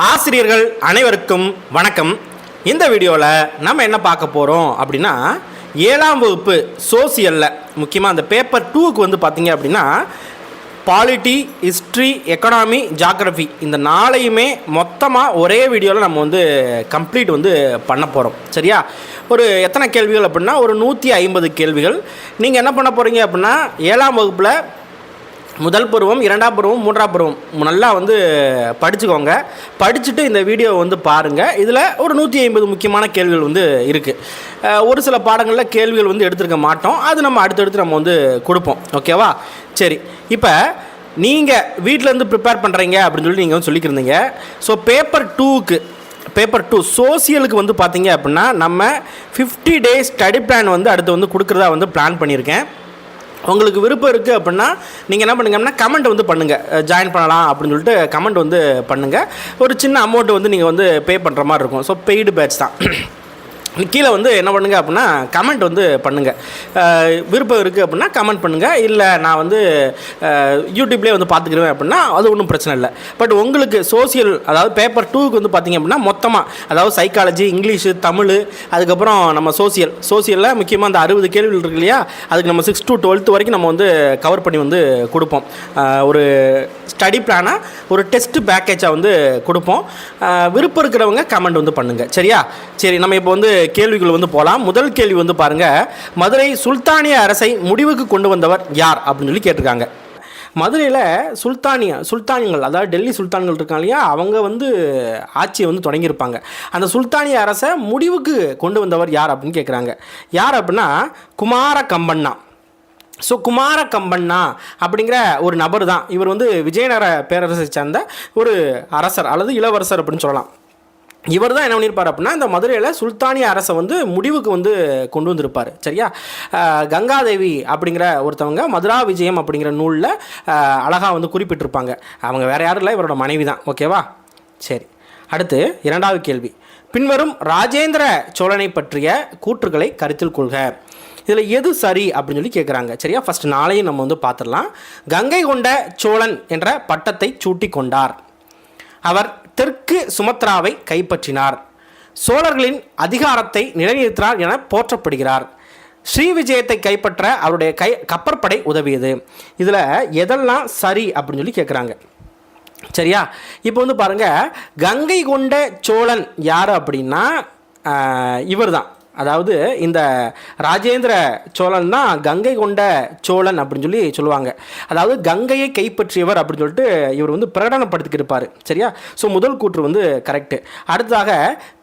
ஆசிரியர்கள் அனைவருக்கும் வணக்கம். இந்த வீடியோவில் நம்ம என்ன பார்க்க போகிறோம் அப்படின்னா, 7ஆம் வகுப்பு சோசியலில் முக்கியமாக அந்த பேப்பர் 2க்கு வந்து பார்த்திங்க அப்படின்னா பாலிட்டி, ஹிஸ்ட்ரி, எக்கனாமி, ஜாகிரஃபி இந்த நாளையுமே மொத்தமாக ஒரே வீடியோவில் நம்ம வந்து கம்ப்ளீட் வந்து பண்ண போகிறோம். சரியா? ஒரு எத்தனை கேள்விகள் அப்படின்னா ஒரு 150 கேள்விகள். நீங்கள் என்ன பண்ண போகிறீங்க அப்படின்னா 7ஆம் வகுப்பில் முதல் பருவம், 2ஆம் பருவம், 3ஆம் பருவம் நல்லா வந்து படிச்சுக்கோங்க. படிச்சுட்டு இந்த வீடியோவை வந்து பாருங்கள். இதில் ஒரு 150 முக்கியமான கேள்விகள் வந்து இருக்குது. ஒரு சில பாடங்களில் கேள்விகள் வந்து எடுத்துருக்க மாட்டோம். அது நம்ம அடுத்தடுத்து நம்ம வந்து கொடுப்போம். ஓகேவா? சரி, இப்போ நீங்கள் வீட்டிலேருந்து ப்ரிப்பேர் பண்ணுறீங்க அப்படின்னு சொல்லி நீங்கள் வந்து சொல்லிக்கிறீங்க. ஸோ பேப்பர் 2 சோசியலுக்கு வந்து பார்த்தீங்க அப்படின்னா நம்ம 50 டேஸ் ஸ்டடி பிளான் வந்து அடுத்து வந்து கொடுக்குறதா வந்து பிளான் பண்ணியிருக்கேன். உங்களுக்கு விருப்பம் இருக்குது அப்படின்னா நீங்கள் என்ன பண்ணுங்க அப்படின்னா கமெண்ட் வந்து பண்ணுங்கள், ஜாயின் பண்ணலாம் அப்படின்னு சொல்லிட்டு கமெண்ட் வந்து பண்ணுங்கள். ஒரு சின்ன அமௌண்ட் வந்து நீங்கள் வந்து பே பண்ணுற மாதிரி இருக்கும். ஸோ பெய்டு பேட்ச் தான். கீழே வந்து என்ன பண்ணுங்கள் அப்படின்னா கமெண்ட் வந்து பண்ணுங்கள். விருப்பம் இருக்குது அப்படின்னா கமெண்ட் பண்ணுங்கள். இல்லை நான் வந்து யூடியூப்லேயே வந்து பார்த்துக்கிடுவேன் அப்படின்னா அது ஒன்றும் பிரச்சனை இல்லை. பட் உங்களுக்கு சோசியல் அதாவது பேப்பர் 2க்கு வந்து பார்த்திங்க அப்படின்னா மொத்தமாக அதாவது சைக்காலஜி, இங்கிலீஷு, தமிழ், அதுக்கப்புறம் நம்ம சோசியலில் முக்கியமாக அந்த 60 கேள்விகள் இருக்கு இல்லையா, அதுக்கு நம்ம 6 to 12 வரைக்கும் நம்ம வந்து கவர் பண்ணி வந்து கொடுப்போம். ஒரு ஸ்டடி பிளானாக ஒரு டெஸ்ட் பேக்கேஜாக வந்து கொடுப்போம். விருப்பம் இருக்கிறவங்க கமெண்ட் வந்து பண்ணுங்கள். சரியா? சரி, நம்ம இப்போ வந்து கேள்விகள் வந்து போகலாம். முதல் கேள்வி வந்து பாருங்கள், மதுரை சுல்தானிய அரசை முடிவுக்கு கொண்டு வந்தவர் யார் அப்படின்னு சொல்லி கேட்டிருக்காங்க. மதுரையில் சுல்தானியங்கள் அதாவது டெல்லி சுல்தான்கள் இருக்காங்க இல்லையா, அவங்க வந்து ஆட்சியை வந்து தொடங்கியிருப்பாங்க. அந்த சுல்தானிய அரசை முடிவுக்கு கொண்டு வந்தவர் யார் அப்படின்னு கேட்குறாங்க. யார் அப்படின்னா குமார கம்பண்ணா. ஸோ குமார கம்பண்ணா அப்படிங்கிற ஒரு நபர் தான். இவர் வந்து விஜயநகர பேரரசை சார்ந்த ஒரு அரசர் அல்லது இளவரசர் அப்படின்னு சொல்லலாம். இவர் தான் என்ன பண்ணியிருப்பார் அப்படின்னா இந்த மதுரையில் சுல்தானிய அரசை வந்து முடிவுக்கு வந்து கொண்டு வந்திருப்பார். சரியா? கங்காதேவி அப்படிங்கிற ஒருத்தவங்க மதுரா விஜயம் அப்படிங்கிற நூலில் அழகாக வந்து குறிப்பிட்டிருப்பாங்க. அவங்க வேறு யாரும் இல்லை, இவரோட மனைவி தான். ஓகேவா? சரி, அடுத்து 2வது கேள்வி. பின்வரும் ராஜேந்திர சோழனை பற்றிய கூற்றுக்களை கருத்தில் கொள்க. இதில் எது சரி அப்படின்னு சொல்லி கேட்குறாங்க. சரியா? ஃபஸ்ட் நாளையும் நம்ம வந்து பார்த்துடலாம். கங்கை கொண்ட சோழன் என்ற பட்டத்தை சூட்டி கொண்டார். அவர் தெற்கு சுமத்ராவை கைப்பற்றினார். சோழர்களின் அதிகாரத்தை நிலைநிறுத்தினார் என போற்றப்படுகிறார். ஸ்ரீ விஜயத்தை கைப்பற்ற அவருடைய கப்பற்படை உதவியது. இதில் எதெல்லாம் சரி அப்படின்னு சொல்லி கேட்குறாங்க. சரியா? இப்போ வந்து பாருங்கள், கங்கை கொண்ட சோழன் யார் அப்படின்னா இவர் தான். அதாவது இந்த ராஜேந்திர சோழன் தான் கங்கை கொண்ட சோழன் அப்படின்னு சொல்லி சொல்லுவாங்க. அதாவது கங்கையை கைப்பற்றியவர் அப்படின்னு சொல்லிட்டு இவர் வந்து பிரகடனப்படுத்திக்கிருப்பார். சரியா? ஸோ முதல் கூற்று வந்து கரெக்டு. அடுத்ததாக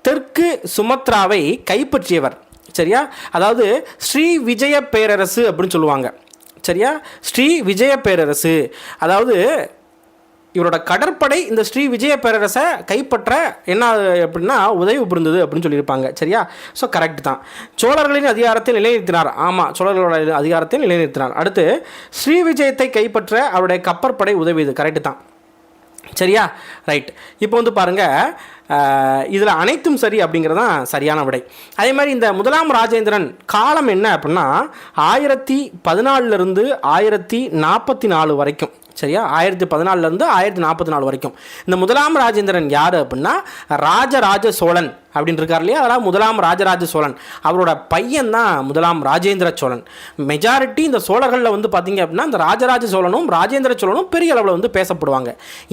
தெற்கு சுமத்ராவை கைப்பற்றியவர். சரியா? அதாவது ஸ்ரீ விஜய பேரரசு அப்படின்னு சொல்லுவாங்க. சரியா? ஸ்ரீ விஜய பேரரசு அதாவது இவரோட கடற்படை இந்த ஸ்ரீ விஜய பேரரசை கைப்பற்ற என்ன அப்படின்னா உதவி புரிந்தது அப்படின்னு சொல்லியிருப்பாங்க. சரியா? ஸோ கரெக்ட் தான். சோழர்களின் அதிகாரத்தை நிலைநிறுத்தினார். ஆமாம், சோழர்களோட அதிகாரத்தை நிலைநிறுத்தினார். அடுத்து ஸ்ரீ விஜயத்தை கைப்பற்ற அவருடைய கப்பற்படை உதவியது. கரெக்டு தான். சரியா? ரைட். இப்போ வந்து பாருங்கள், இதில் அனைத்தும் சரி அப்படிங்கிறது தான் சரியான விடை. அதே மாதிரி இந்த முதலாம் ராஜேந்திரன் காலம் என்ன அப்படின்னா 1014 1044 வரைக்கும். சரியா? 1014 1044 வரைக்கும். இந்த முதலாம் ராஜேந்திரன் யார் அப்படின்னா ராஜராஜ சோழன் அப்படின்னு இருக்கார் இல்லையா, அதனால் முதலாம் ராஜராஜ சோழன் அவரோட பையன் தான் முதலாம் ராஜேந்திர சோழன். மெஜாரிட்டி இந்த சோழர்களில் வந்து பார்த்திங்க அப்படின்னா இந்த ராஜராஜ சோழனும் ராஜேந்திர சோழனும் பெரிய அளவில் வந்து பேசப்படுவாங்க.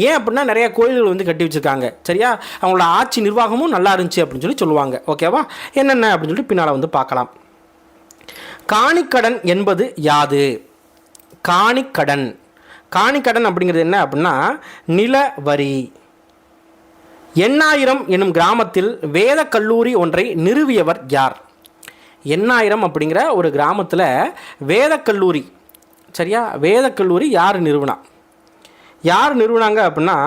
ஏன் அப்படின்னா நிறைய கோயில்கள் வந்து கட்டி வச்சுருக்காங்க. சரியா? அவங்களோட ஆட்சி நிர்வாகமும் நல்லா இருந்துச்சு அப்படின்னு சொல்லி சொல்லுவாங்க. ஓகேவா? என்னென்ன அப்படின்னு சொல்லி பின்னால் வந்து பார்க்கலாம். காணிக்கடன் என்பது யாது? காணிக்கடன் அப்படிங்கிறது என்ன அப்படின்னா நில வரி. எண்ணாயிரம் என்னும் கிராமத்தில் வேத கல்லூரி ஒன்றை நிறுவியவர் யார்? எண்ணாயிரம் அப்படிங்கிற ஒரு கிராமத்தில் வேத கல்லூரி. சரியா? வேத கல்லூரி யார் நிறுவனாங்க அப்படின்னா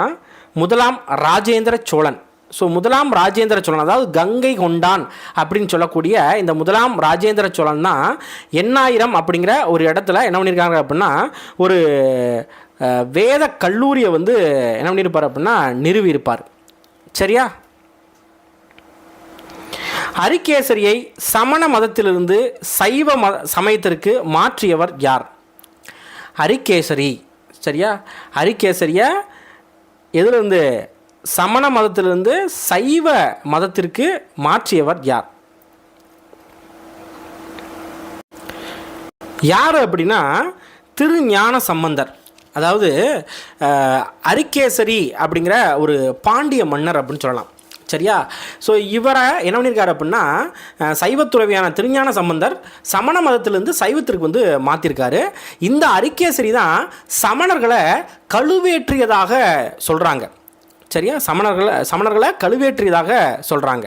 முதலாம் ராஜேந்திர சோழன். ஸோ முதலாம் ராஜேந்திர சோழன் அதாவது கங்கை கொண்டான் அப்படின்னு சொல்லக்கூடிய இந்த முதலாம் ராஜேந்திர சோழன் தான் எண்ணாயிரம் அப்படிங்கிற ஒரு இடத்துல என்ன பண்ணியிருக்காங்க அப்படின்னா ஒரு வேத கல்லூரியை வந்து என்ன பண்ணியிருப்பார் அப்படின்னா நிறுவியிருப்பார். சரியா? அரிகேசரியை சமண மதத்திலிருந்து சைவ சமயத்திற்கு மாற்றியவர் யார்? அரிகேசரி. சரியா? அரிகேசரியை எதிலிருந்து சமண மதத்திலிருந்து சைவ மதத்திற்கு மாற்றியவர் யார்? யார் அப்படின்னா திருஞான சம்பந்தர். அதாவது அரிகேசரி அப்படிங்கிற ஒரு பாண்டிய மன்னர் அப்படின்னு சொல்லலாம். சரியா? ஸோ இவரை என்ன பண்ணியிருக்காரு அப்படின்னா சைவத்துறவியான திருஞான சம்பந்தர் சமண மதத்திலேருந்து சைவத்திற்கு வந்து மாற்றிருக்காரு. இந்த அரிகேசரி தான் சமணர்களை கழுவேற்றியதாக சொல்கிறாங்க. சரியா? சமணர்களை கழுவேற்றியதாக சொல்கிறாங்க.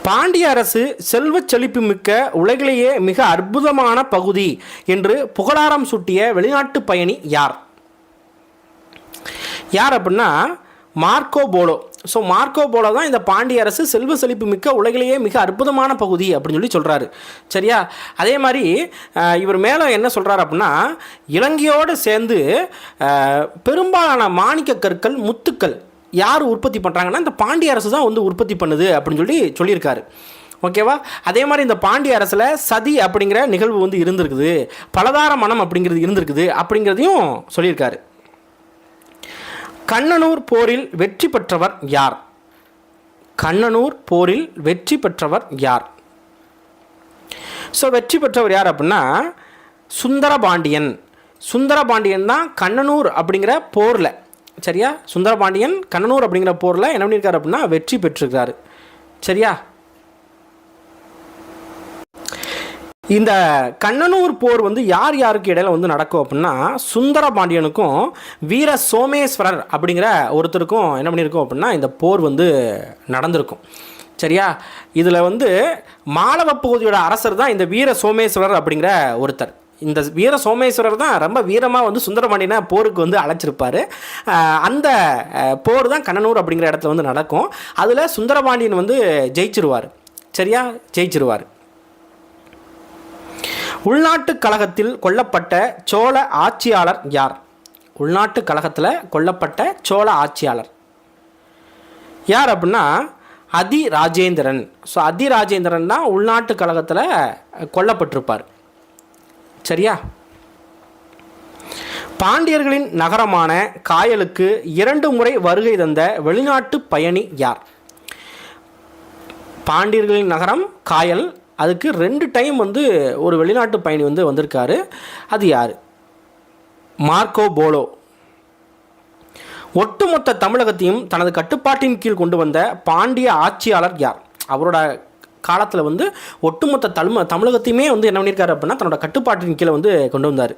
பாண்டிய அரசு செல்வச் செழிப்பு மிக்க உலகிலேயே மிக அற்புதமான பகுதி என்று புகழாரம் சூட்டிய வெளிநாட்டு பயணி யார்? யார் அப்படின்னா Marco polo. So Marco polo தான் இந்த பாண்டிய அரசு செல்வ செழிப்பு மிக்க உலகிலேயே மிக அற்புதமான பகுதி அப்படின்னு சொல்கிறாரு. சரியா? அதே மாதிரி இவர் மேலே என்ன சொல்கிறார் அப்படின்னா இலங்கையோடு சேர்ந்து பெரும்பாலான மாணிக்க கற்கள் முத்துக்கள் யார் உற்பத்தி பண்ணுறாங்கன்னா இந்த பாண்டிய அரசு தான் வந்து உற்பத்தி பண்ணுது அப்படின்னு சொல்லியிருக்காரு. ஓகேவா? அதே மாதிரி இந்த பாண்டிய அரசில் சதி அப்படிங்கிற நிகழ்வு வந்து இருந்திருக்குது, பலதார மனம் அப்படிங்கிறது இருந்திருக்குது அப்படிங்கிறதையும் சொல்லியிருக்காரு. கண்ணனூர் போரில் வெற்றி பெற்றவர் யார்? கண்ணனூர் போரில் வெற்றி பெற்றவர் யார்? ஸோ வெற்றி பெற்றவர் யார் அப்படின்னா சுந்தரபாண்டியன். சுந்தரபாண்டியன் தான் கண்ணனூர் அப்படிங்கிற போரில், சரியா, சுந்தரபாண்டியன் கண்ணனூர் அப்படிங்கிற போரில் என்ன பண்ணியிருக்காரு அப்படின்னா வெற்றி பெற்றிருக்காரு. சரியா? இந்த கண்ணனூர் போர் வந்து யார் யாருக்கு இடையில வந்து நடக்கும் அப்படின்னா சுந்தரபாண்டியனுக்கும் வீர சோமேஸ்வரர் அப்படிங்கிற ஒருத்தருக்கும் என்ன பண்ணியிருக்கோம் அப்படின்னா இந்த போர் வந்து நடந்திருக்கும். சரியா? இதில் வந்து மாலவ பகுதியோட அரசர் தான் இந்த வீர சோமேஸ்வரர் அப்படிங்கிற ஒருத்தர். இந்த வீர சோமேஸ்வரர் தான் ரொம்ப வீரமாக வந்து சுந்தரபாண்டியனை போருக்கு வந்து அழைச்சிருப்பார். அந்த போர் தான் கண்ணனூர் அப்படிங்கிற இடத்துல வந்து நடக்கும். அதில் சுந்தரபாண்டியன் வந்து ஜெயிச்சிருவார். சரியா? ஜெயிச்சிருவார். உள்நாட்டு கழகத்தில் கொல்லப்பட்ட சோழ ஆட்சியாளர் யார்? உள்நாட்டு கழகத்தில் கொல்லப்பட்ட சோழ ஆட்சியாளர் யார் அப்படின்னா அதிராஜேந்திரன். ஸோ அதிராஜேந்திரன் தான் உள்நாட்டு கழகத்தில் கொல்லப்பட்டிருப்பார். சரியா? பாண்டியர்களின் நகரமான காயலுக்கு 2 முறை வருகை தந்த வெளிநாட்டு பயணி யார்? பாண்டியர்களின் நகரம் காயல், அதுக்கு 2 டைம் வந்து ஒரு வெளிநாட்டு பயணி வந்து வந்திருக்காரு. அது யார்? Marco polo. ஒட்டுமொத்த தமிழகத்தையும் தனது கட்டுப்பாட்டின் கீழ் கொண்டு வந்த பாண்டிய ஆட்சியாளர் யார்? அவரோட காலத்தில் வந்து ஒட்டுமொத்த தமிழகத்தையுமே வந்து என்ன பண்ணியிருக்காரு அப்படின்னா தன்னோட கட்டுப்பாட்டின் கீழே வந்து கொண்டு வந்தார்.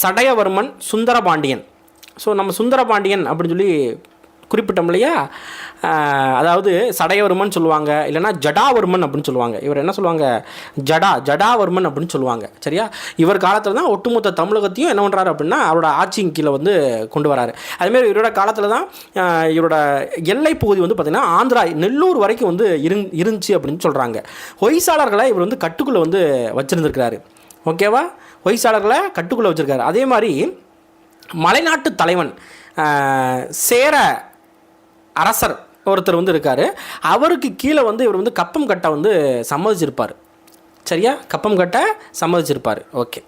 சடையவர்மன் சுந்தரபாண்டியன். ஸோ நம்ம சுந்தரபாண்டியன் அப்படின்னு சொல்லி குறிப்பிட்டோம் இல்லையா? அதாவது சடையவர்மன் சொல்லுவாங்க, இல்லைனா ஜடாவர்மன் அப்படின்னு சொல்லுவாங்க. இவர் என்ன சொல்லுவாங்க? ஜடாவர்மன் அப்படின்னு சொல்லுவாங்க. சரியா? இவர் காலத்தில் தான் ஒட்டுமொத்த தமிழகத்தையும் என்ன பண்ணுறாரு அப்படின்னா அவரோட ஆட்சியின் கீழே வந்து கொண்டு வராரு. அதேமாதிரி இவரோட காலத்தில் தான் இவரோட எல்லை பகுதி வந்து பார்த்திங்கன்னா ஆந்திரா நெல்லூர் வரைக்கும் வந்து இருந்துச்சு அப்படின்னு சொல்கிறாங்க. ஹொய்சாளர்களை இவர் வந்து கட்டுக்குள்ளே வந்து வச்சுருந்துருக்கிறாரு. ஓகேவா? ஹொய்சாளர்களை கட்டுக்குள்ளே வச்சுருக்காரு. அதே மாதிரி மலைநாட்டு தலைவன் சேர அரசர் ஒருத்தர் வந்து இருக்கார். அவருக்கு கீழே வந்து இவர் வந்து கப்பம் கட்ட வந்து சம்மதிச்சிருப்பார். சரியா? கப்பம் கட்ட சம்மதிச்சிருப்பார். ஓகே.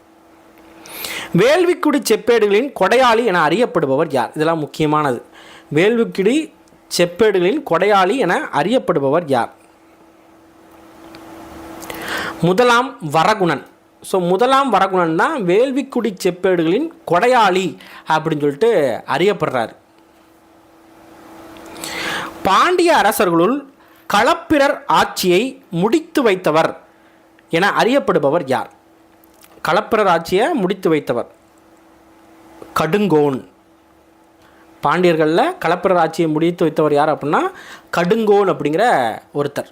வேள்விக்குடி செப்பேடுகளின் கொடையாளி என அறியப்படுபவர் யார்? இதெல்லாம் முக்கியமானது. வேள்விக்குடி செப்பேடுகளின் கொடையாளி என அறியப்படுபவர் யார்? முதலாம் வரகுணன். ஸோ முதலாம் வரகுணன் தான் வேள்விக்குடி செப்பேடுகளின் கொடையாளி அப்படின்னு சொல்லிட்டு அறியப்படுறார். பாண்டிய அரசர்களுள் களப்பிரர் ஆட்சியை முடித்து வைத்தவர் என அறியப்படுபவர் யார்? களப்பிரர் ஆட்சியை முடித்து வைத்தவர் கடுங்கோன். பாண்டியர்களில் களப்பிரர் ஆட்சியை முடித்து வைத்தவர் யார் அப்படின்னா கடுங்கோன் அப்படிங்கிற ஒருத்தர்.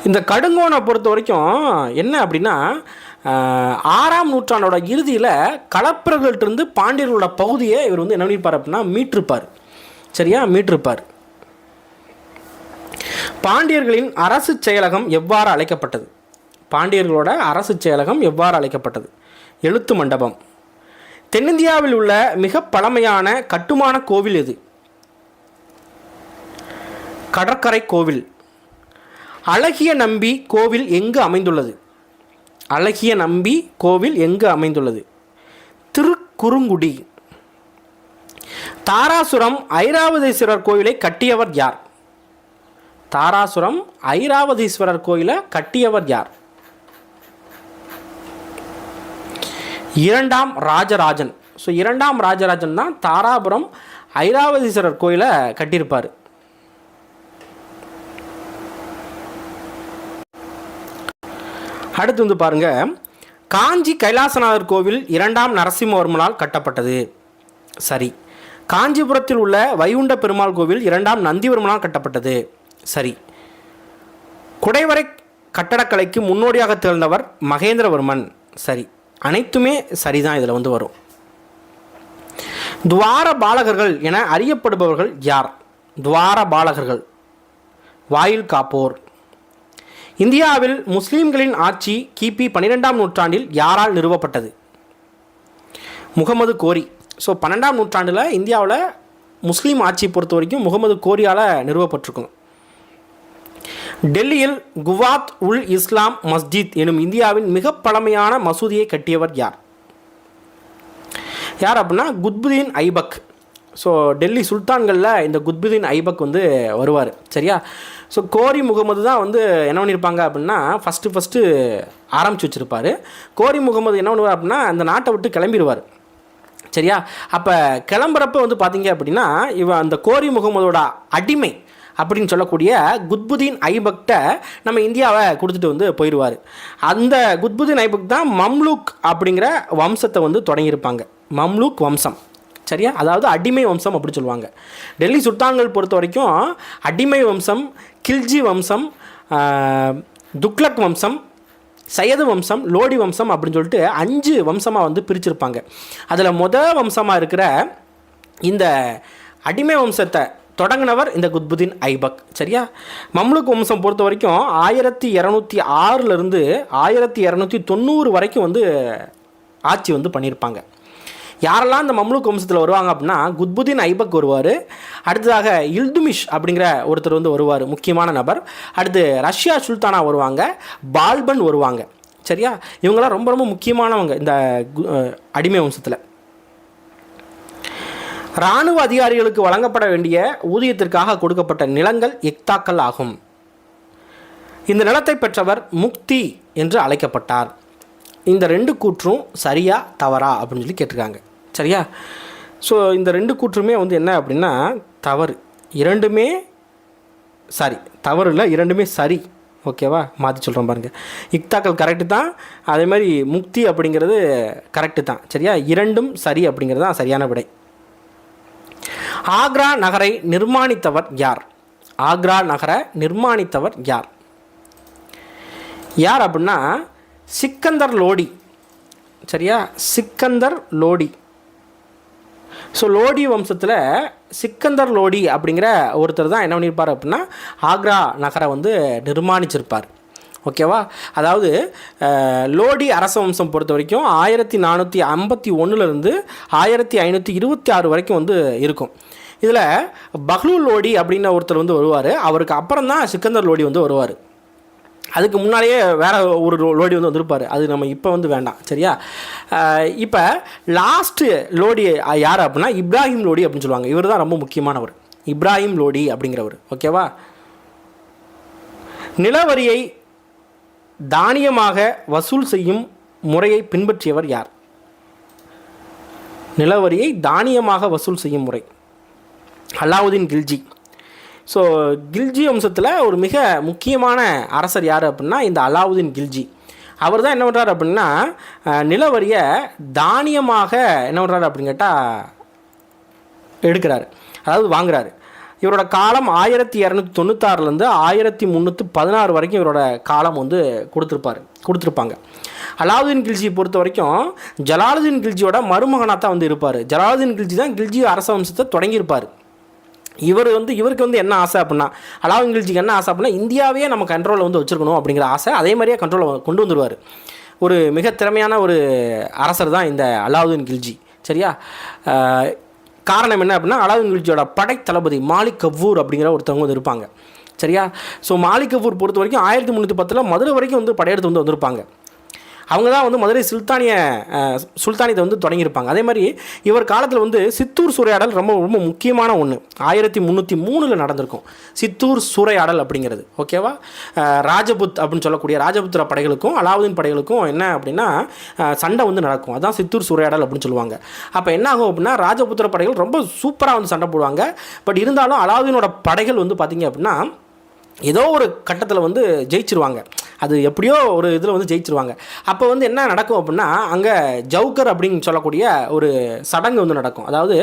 இந்த கடுங்கோனை பொறுத்த வரைக்கும் என்ன அப்படின்னா 6ஆம் நூற்றாண்டோட இறுதியில் களப்பிரர்கள்ட்டிருந்து பாண்டியர்களோட பகுதியை இவர் வந்து என்ன பண்ணியிருப்பார் அப்படின்னா மீட்டிருப்பார். சரியா? மீட்டிருப்பார். பாண்டியர்களின் அரசு செயலகம் எவ்வாறு அழைக்கப்பட்டது? பாண்டியர்களோட அரசு செயலகம் எவ்வாறு அழைக்கப்பட்டது? எழுத்து மண்டபம். தென்னிந்தியாவில் உள்ள மிக பழமையான கட்டுமான கோவில் எது? கடற்கரை கோவில். அழகிய நம்பி கோவில் எங்கு அமைந்துள்ளது? அழகிய நம்பி கோவில் எங்கு அமைந்துள்ளது? திருக்குறுங்குடி. தாராசுரம் ஐராவதீஸ்வரர் கோவிலை கட்டியவர் யார்? தாராசுரம் ஐராவதீஸ்வரர் கோயிலை கட்டியவர் யார்? இரண்டாம் ராஜராஜன். ஸோ இரண்டாம் ராஜராஜன் தான் தாராபுரம் ஐராவதீஸ்வரர் கோயிலை கட்டியிருப்பார். அடுத்து வந்து பாருங்க, காஞ்சி கைலாசநாதர் கோவில் இரண்டாம் நரசிம்மவர்மனால் கட்டப்பட்டது. சரி. காஞ்சிபுரத்தில் உள்ள வைகுண்ட பெருமாள் கோவில் இரண்டாம் நந்திவர்மனால் கட்டப்பட்டது. சரி. குடைவரை கட்டடக்கலைக்கு முன்னோடியாக திகழ்ந்தவர் மகேந்திரவர்மன். சரி. அனைத்துமே சரிதான் இதில் வந்து வரும். துவார பாலகர்கள் என அறியப்படுபவர்கள் யார்? துவார பாலகர்கள் வாயில் காப்போர். இந்தியாவில் முஸ்லீம்களின் ஆட்சி கிபி 12ஆம் நூற்றாண்டில் யாரால் நிறுவப்பட்டது? முகமது கோரி. ஸோ 12ஆம் நூற்றாண்டில் இந்தியாவில் முஸ்லீம் ஆட்சி பொறுத்த வரைக்கும் முகமது கோரியால் நிறுவப்பட்டிருக்கும். டெல்லியில் குவாத் உல் இஸ்லாம் மஸ்ஜித் எனும் இந்தியாவின் மிக பழமையான மசூதியை கட்டியவர் யார்? யார் அப்படின்னா குத்புதீன் ஐபக். ஸோ டெல்லி சுல்தான்களில் இந்த குத்புதீன் ஐபக் வந்து வருவார். சரியா? ஸோ கோரி முகமது தான் வந்து என்ன பண்ணியிருப்பாங்க அப்படின்னா ஃபஸ்ட்டு ஆரம்பித்து வச்சுருப்பார். கோரி முகமது என்ன பண்ணுவார் அப்படின்னா அந்த நாட்டை விட்டு கிளம்பிடுவார். சரியா? அப்போ கிளம்புறப்ப வந்து பார்த்தீங்க அப்படின்னா அந்த கோரி முகமதோட அடிமை அப்படின்னு சொல்லக்கூடிய குத்புதீன் ஐபக்ட நம்ம இந்தியாவை கொடுத்துட்டு வந்து போயிடுவார். அந்த குத்புதீன் ஐபக் தான் மம்லூக் அப்படிங்கிற வம்சத்தை வந்து தொடங்கியிருப்பாங்க. மம்லூக் வம்சம். சரியா? அதாவது அடிமை வம்சம் அப்படி சொல்லுவாங்க. டெல்லி சுல்தான்கள் பொறுத்த வரைக்கும் அடிமை வம்சம், கில்ஜி வம்சம், துக்ளக் வம்சம், சையது வம்சம், லோடி வம்சம் அப்படின்னு சொல்லிட்டு 5 வம்சமாக வந்து பிரிச்சிருப்பாங்க. அதில் வம்சமாக இருக்கிற இந்த அடிமை வம்சத்தை தொடங்கினவர் இந்த குத்புதீன் ஐபக். சரியா? மம்லுக் வம்சம் பொறுத்த வரைக்கும் 1206 1290 வரைக்கும் வந்து ஆட்சி வந்து பண்ணியிருப்பாங்க. யாரெல்லாம் இந்த மம்லுக் வம்சத்தில் வருவாங்க அப்படின்னா குத்புதீன் ஐபக் வருவார். அடுத்ததாக இல்துமிஷ் அப்படிங்கிற ஒருத்தர் வந்து வருவார், முக்கியமான நபர். அடுத்து ரஷ்யா சுல்தானா வருவாங்க, பால்பன் வருவாங்க. சரியா? இவங்களாம் ரொம்ப ரொம்ப முக்கியமானவங்க இந்த அடிமை வம்சத்தில். இராணுவ அதிகாரிகளுக்கு வழங்கப்பட வேண்டிய ஊதியத்திற்காக கொடுக்கப்பட்ட நிலங்கள் இக்தாக்கள் ஆகும். இந்த நிலத்தை பெற்றவர் முக்தி என்று அழைக்கப்பட்டார். இந்த 2 கூற்றும் சரியா தவறா அப்படின்னு சொல்லி கேட்டிருக்காங்க. சரியா? ஸோ இந்த 2 கூற்றுமே வந்து என்ன அப்படின்னா தவறு. 2மே சரி, தவறு இல்லை, 2மே சரி. ஓகேவா? மாற்றி சொல்கிறோம் பாருங்கள். இக்தாக்கள் கரெக்டு தான், அதே மாதிரி முக்தி அப்படிங்கிறது கரெக்டு தான். சரியா? 2ம் சரி அப்படிங்கிறது தான் சரியான விடை. ஆக்ரா நகரை நிர்மாணித்தவர் யார்? ஆக்ரா நகரை நிர்மாணித்தவர் யார்? யார் அப்படின்னா சிக்கந்தர் லோடி. சரியா? சிக்கந்தர் லோடி. ஸோ லோடி வம்சத்தில் சிக்கந்தர் லோடி அப்படிங்கிற ஒருத்தர் தான் என்ன பண்ணியிருப்பார் அப்படின்னா ஆக்ரா நகரை வந்து நிர்மாணிச்சிருப்பார். ஓகேவா? அதாவது லோடி அரச வம்சம் பொறுத்த வரைக்கும் 1451 1526 வரைக்கும் வந்து இருக்கும். இதில் பஹ்லூல் லோடி அப்படின்ன ஒருத்தர் வந்து வருவார். அவருக்கு அப்புறம் தான் சிக்கந்தர் லோடி வந்து வருவார். அதுக்கு முன்னாடியே வேறு ஒரு லோடி வந்து வந்திருப்பார். அது நம்ம இப்போ வந்து வேண்டாம். சரியா? இப்போ லாஸ்ட்டு லோடி யார் அப்படின்னா இப்ராஹிம் லோடி அப்படின்னு சொல்லுவாங்க. இவர் தான் ரொம்ப முக்கியமானவர், இப்ராஹிம் லோடி அப்படிங்கிறவர். ஓகேவா? நிலவரியை தானியமாக வசூல் செய்யும் முறையை பின்பற்றியவர் யார்? நிலவரியை தானியமாக வசூல் செய்யும் முறை அலாவுதீன் கில்ஜி. ஸோ கில்ஜி வம்சத்தில் ஒரு மிக முக்கியமான அரசர் யார் அப்படின்னா இந்த அலாவுதீன் கில்ஜி. அவர் தான் என்ன பண்ணுறாரு அப்படின்னா நிலவரியை தானியமாக என்ன பண்ணுறாரு அப்படின்னு கேட்டால் எடுக்கிறாரு, அதாவது வாங்குறாரு. இவரோட காலம் 1296 1316 வரைக்கும் இவரோட காலம் வந்து கொடுத்துருப்பாங்க. அலாவுதீன் கில்ஜி பொறுத்த வரைக்கும் ஜலாலுதீன் கில்ஜியோட மருமகனாக தான் வந்து இருப்பார். ஜலாலுதீன் கில்ஜி தான் கில்ஜி அரச வம்சத்தை தொடங்கியிருப்பார். இவருக்கு வந்து என்ன ஆசை அப்படின்னா அலாவுதீன் கில்ஜிக்கு என்ன ஆசை அப்படின்னா இந்தியாவே நம்ம கண்ட்ரோலில் வந்து வச்சுருக்கணும் அப்படிங்கிற ஆசை. அதே மாதிரியே கண்ட்ரோலில் கொண்டு வந்துடுவார். ஒரு மிக திறமையான ஒரு அரசர் தான் இந்த அலாவுதீன் கில்ஜி. சரியா? காரணம் என்ன அப்படின்னா அலாவுதீன் கில்ஜியோட படை தளபதி மாலிக் கஃபூர் அப்படிங்கிற ஒருத்தவங்க வந்து இருப்பாங்க. சரியா? ஸோ மாலிக் கஃபூர் பொறுத்த வரைக்கும் 1310 மதுரை வரைக்கும் வந்து படையெடுத்து வந்து வந்திருப்பாங்க. அவங்க தான் வந்து மதுரை சுல்தானியத்தை வந்து தொடங்கியிருப்பாங்க. அதே மாதிரி இவர் காலத்தில் வந்து சித்தூர் சூறையாடல் ரொம்ப ரொம்ப முக்கியமான ஒன்று 1303 நடந்திருக்கும். சித்தூர் சூறையாடல் அப்படிங்கிறது ஓகேவா. ராஜபுத் அப்படின்னு சொல்லக்கூடிய ராஜபுத்திர படைகளுக்கும் அலாவுதீன் படைகளுக்கும் என்ன அப்படின்னா சண்டை வந்து நடக்கும். அதான் சித்தூர் சூறையாடல் அப்படின்னு சொல்லுவாங்க. அப்போ என்ன ஆகும் அப்படின்னா ராஜபுத்திர படைகள் ரொம்ப சூப்பராக வந்து சண்டை போடுவாங்க. பட் இருந்தாலும் அலாவுதீனோட படைகள் வந்து பார்த்திங்க அப்படின்னா ஏதோ ஒரு கட்டத்தில் வந்து ஜெயிச்சிருவாங்க. அது எப்படியோ ஒரு இதில் வந்து ஜெயிச்சிருவாங்க. அப்போ வந்து என்ன நடக்கும் அப்படின்னா அங்கே ஜவுக்கர் அப்படின்னு சொல்லக்கூடிய ஒரு சடங்கு வந்து நடக்கும். அதாவது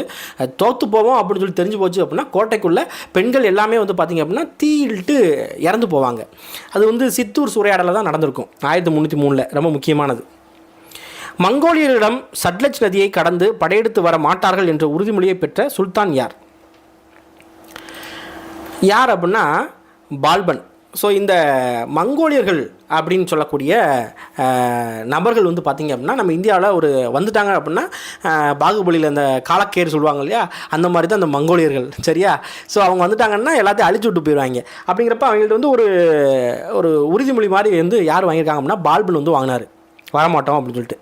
தோற்று போவோம் அப்படின்னு சொல்லி தெரிஞ்சு போச்சு அப்படின்னா கோட்டைக்குள்ளே பெண்கள் எல்லாமே வந்து பார்த்திங்க அப்படின்னா தீயிட்டு இறந்து போவாங்க. அது வந்து சித்தூர் சூறையாடலில் தான் நடந்திருக்கும் 1303. ரொம்ப முக்கியமானது. மங்கோலியரிடம் சட்லஜ் நதியை கடந்து படையெடுத்து வர மாட்டார்கள் என்ற உறுதிமொழியை பெற்ற சுல்தான் யார்? யார் அப்படின்னா பால்பன். ஸோ இந்த மங்கோலியர்கள் அப்படின்னு சொல்லக்கூடிய நபர்கள் வந்து பார்த்திங்க அப்படின்னா நம்ம இந்தியாவில் ஒரு வந்துட்டாங்க அப்படின்னா பாகுபலியில் அந்த காலக்கேர் சொல்லுவாங்க இல்லையா, அந்த மாதிரி தான் அந்த மங்கோலியர்கள். சரியா? ஸோ அவங்க வந்துட்டாங்கன்னா எல்லாத்தையும் அழிச்சு விட்டு போயிடுவாங்க. அப்படிங்கிறப்ப அவங்கள்ட்ட வந்து ஒரு உறுதிமொழி மாதிரி வந்து யார் வாங்கியிருக்காங்க அப்படின்னா பால்பன் வந்து வாங்கினார், வரமாட்டோம் அப்படின்னு சொல்லிட்டு.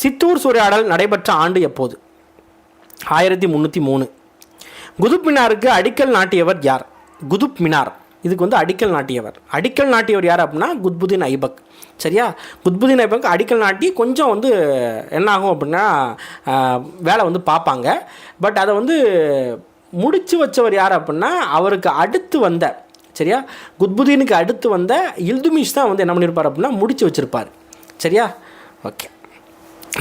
சித்தூர் சூறையாடல் நடைபெற்ற ஆண்டு எப்போது? 1303. குதுப் மினாருக்கு அடிக்கல் நாட்டியவர் யார்? குதுப் மினார் இதுக்கு வந்து அடிக்கல் நாட்டியவர் யார் அப்படின்னா குத்புதீன் ஐபக். சரியா? குத்புதீன் ஐபக் அடிக்கல் நாட்டி கொஞ்சம் வந்து என்ன ஆகும் அப்படின்னா வேலை வந்து பார்ப்பாங்க. பட் அதை வந்து முடித்து வச்சவர் யார் அப்படின்னா அவருக்கு அடுத்து வந்த, சரியா, குத்புதீனுக்கு அடுத்து வந்த இல்துமிஷ் தான் வந்து என்ன பண்ணியிருப்பார் அப்படின்னா முடித்து வச்சுருப்பார். சரியா? ஓகே.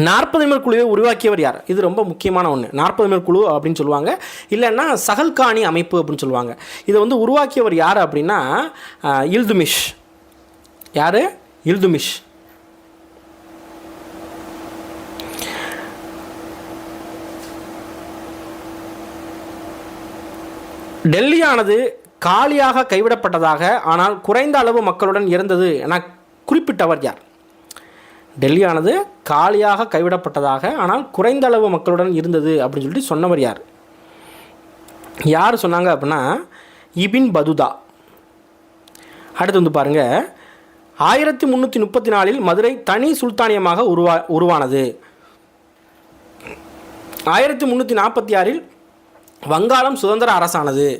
40 மைல் குழுவை உருவாக்கியவர் யார்? இது ரொம்ப முக்கியமான ஒன்று. 40 மைல் குழு அப்படின்னு சொல்லுவாங்க, இல்லைன்னா சகல்கானி அமைப்பு அப்படின்னு சொல்லுவாங்க. இதை வந்து உருவாக்கியவர் யார் அப்படின்னா இல்துமிஷ். யார்? இல்துமிஷ். டெல்லியானது காலியாக கைவிடப்பட்டதாக ஆனால் குறைந்த அளவு மக்களுடன் இருந்தது என குறிப்பிட்டவர் யார்? டெல்லியானது காலியாக கைவிடப்பட்டதாக ஆனால் குறைந்த அளவு மக்களுடன் இருந்தது அப்படின்னு சொல்லிட்டு சொன்னவர் யார்? யார் சொன்னாங்க அப்படின்னா இபின் பதுதா. அடுத்து வந்து பாருங்கள், 1334 மதுரை தனி சுல்தானியமாக உருவானது. 1346 வங்காளம் சுதந்திர அரசானது.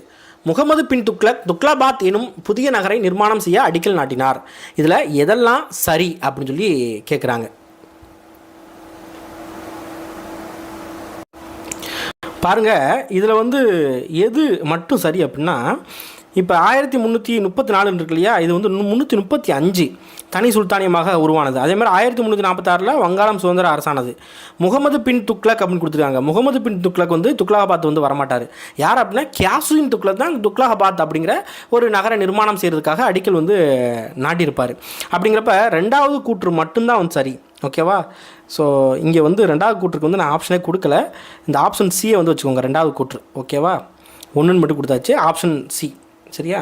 முகமது பின் துக்லபாத் எனும் புதிய நகரை நிர்மாணம் செய்ய அடிக்கல் நாட்டினார். இதில் எதெல்லாம் சரி அப்படின்னு சொல்லி கேட்குறாங்க. பாருங்கள், இதில் வந்து எது மட்டும் சரி அப்படின்னா இப்போ 1334 இருக்கு இல்லையா, இது வந்து 335 தனி சுல்தானியமாக உருவானது. அதே மாதிரி 1346 வங்காளம் சுதந்திர அரசானது. முகமது பின் துக்ளக் அப்படின்னு கொடுத்துருக்காங்க. முகமது பின் துக்ளக் வந்து துக்லகாபாத் வந்து வரமாட்டார். யார் அப்படின்னா கியாசுதீன் துக்ளக் தான் துக்லகாபாத் அப்படிங்கிற ஒரு நகரை நிர்மாணம் செய்கிறதுக்காக அடிக்கல் வந்து நாட்டியிருப்பார். அப்படிங்கிறப்ப ரெண்டாவது கூற்று மட்டும்தான் வந்து சரி. ஓகேவா? ஸோ இங்கே வந்து ரெண்டாவது கூற்றுக்கு வந்து நான் ஆப்ஷனே கொடுக்கல. இந்த ஆப்ஷன் சியை வந்து வச்சுக்கோங்க, ரெண்டாவது கூற்று. ஓகேவா? ஒன்றுன்னு மட்டும் கொடுத்தாச்சு, ஆப்ஷன் சி. சரியா?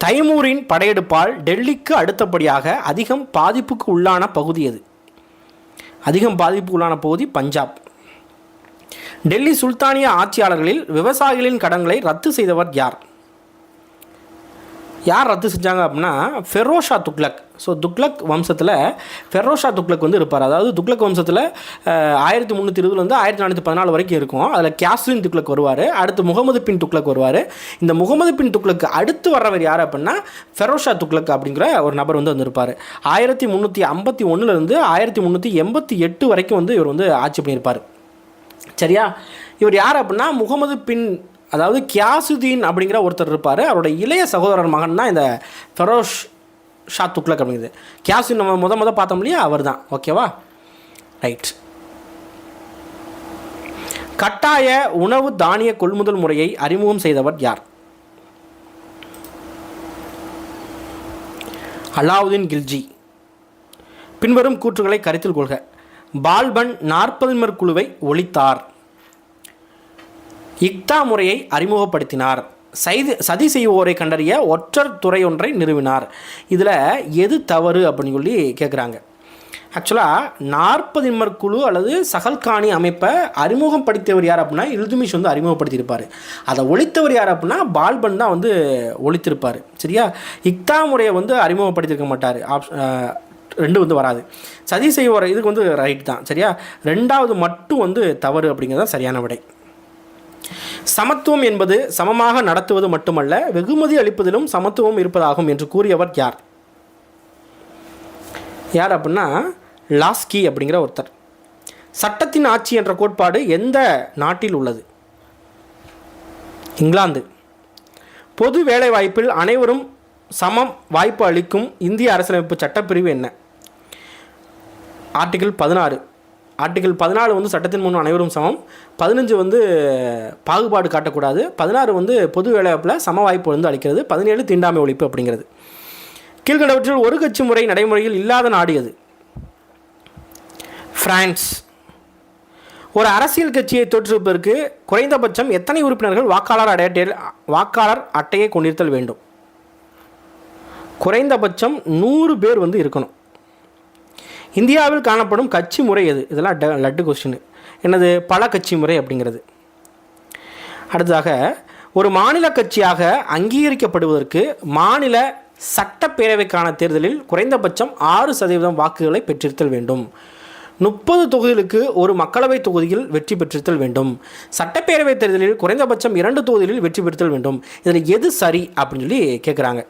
தைமூரின் படையெடுப்பால் டெல்லிக்கு அடுத்தபடியாக அதிகம் பாதிப்புக்கு உள்ளான பகுதி எது? அதிகம் பாதிப்புக்கு உள்ளான பகுதி பஞ்சாப். டெல்லி சுல்தானிய ஆட்சியாளர்களில் விவசாயிகளின் கடன்களை ரத்து செய்தவர் யார்? யார் ரத்து செஞ்சாங்க அப்படின்னா ஃபெரோஷா துக்ளக். ஸோ துக்ளக் வம்சத்தில் ஃபெரோஷா துக்ளக் வந்து இருப்பார். அதாவது துக்ளக் வம்சத்தில் 1320 1414 வரைக்கும் இருக்கும். அதில் கியாசுதீன் துக்ளக் வருவார். அடுத்து முகமது பின் துக்ளக் வருவார். இந்த முகமது பின் துக்ளக்கு அடுத்து வர்றவர் யார் அப்படின்னா ஃபெரோஷா துக்ளக் அப்படிங்கிற ஒரு நபர் வந்து வந்திருப்பார். 1351 1388 வரைக்கும் வந்து இவர் வந்து ஆட்சி பண்ணியிருப்பார். சரியா? இவர் யார் அப்படின்னா முகமது பின், அதாவது கியாசுதீன் அப்படிங்கிற ஒருத்தர் இருப்பார். அவரோட இளைய சகோதரர் மகன் தான் இந்த ஃபெரோஷ் ஷா துக்ளக் அப்படிங்கிறது. கியாசுதீன் நம்ம முத பார்த்தோம் இல்லையா, அவர் தான். ஓகேவா? ரைட். கட்டாய உணவு தானிய கொள்முதல் முறையை அறிமுகம் செய்தவர் யார்? அலாவுதீன் கில்ஜி. பின்வரும் கூற்றுகளை கருத்தில் கொள்க. பால்பன் 40 மைல் குழுவை ஒழித்தார். இக்தா முறையை அறிமுகப்படுத்தினார். சதி செய்வோரை கண்டறிய ஒற்றர் துறை ஒன்றை நிறுவினார். இதில் எது தவறு அப்படின்னு சொல்லி கேட்குறாங்க. ஆக்சுவலாக 40 நிமிர் குழு அல்லது சகல்காணி அமைப்பை அறிமுகப்படுத்தியவர் யார் அப்படின்னா இல்துமிஷ் வந்து அறிமுகப்படுத்தியிருப்பார். அதை ஒழித்தவர் யார் அப்படின்னா பால்பன் தான் வந்து ஒழித்திருப்பார். சரியா, இக்தா முறையை வந்து அறிமுகப்படுத்தியிருக்க மாட்டார். 2 வந்து வராது. சதி செய்வோர் இதுக்கு வந்து ரைட் தான். சரியா, 2வது மட்டும் வந்து தவறு அப்படிங்கிறது தான் சரியான விடை. சமத்துவம் என்பது சமமாக நடத்துவது மட்டுமல்ல, வெகுமதி அளிப்பதிலும் சமத்துவம் இருப்பதாகும் என்று கூறியவர் யார்? யார் அப்படின்னா லாஸ்கி அப்படிங்கிற ஒருத்தர். சட்டத்தின் ஆட்சி என்ற கோட்பாடு எந்த நாட்டில் உள்ளது? இங்கிலாந்து. பொது வேலைவாய்ப்பில் அனைவரும் சமம் வாய்ப்பு அளிக்கும் இந்திய அரசியலமைப்பு சட்டப்பிரிவு என்ன? ஆர்டிகிள் 16. ஆர்டிகிள் 14 வந்து சட்டத்தின் முன் அனைவரும் சமம், 15 வந்து பாகுபாடு காட்டக்கூடாது, 16 வந்து பொது வேலைவாய்ப்பில் சம வாய்ப்பு வந்து அளிக்கிறது, 17 தீண்டாமை ஒழிப்பு அப்படிங்கிறது. கீழ்கண்டவற்றில் ஒரு கட்சி முறை நடைமுறையில் இல்லாத நாடு எது? பிரான்ஸ். ஒரு அரசியல் கட்சியை தோற்றுவிப்பதற்கு குறைந்தபட்சம் எத்தனை உறுப்பினர்கள் வாக்காளர் அட்டையை கொண்டிருத்தல் வேண்டும்? குறைந்தபட்சம் 100 பேர் வந்து இருக்கணும். இந்தியாவில் காணப்படும் கட்சி முறை எது? இதெல்லாம் லட்டு கொஸ்டின். என்னது? பல கட்சி முறை அப்படிங்கிறது. அடுத்ததாக, ஒரு மாநில கட்சியாக அங்கீகரிக்கப்படுவதற்கு மாநில சட்டப்பேரவைக்கான தேர்தலில் குறைந்தபட்சம் 6% வாக்குகளை பெற்றிருத்தல் வேண்டும். 30 தொகுதிகளுக்கு ஒரு மக்களவை தொகுதியில் வெற்றி பெற்றிருத்தல் வேண்டும். சட்டப்பேரவை தேர்தலில் குறைந்தபட்சம் 2 தொகுதிகளில் வெற்றி பெறுத்தல் வேண்டும். இதில் எது சரி அப்படின்னு சொல்லி கேட்குறாங்க.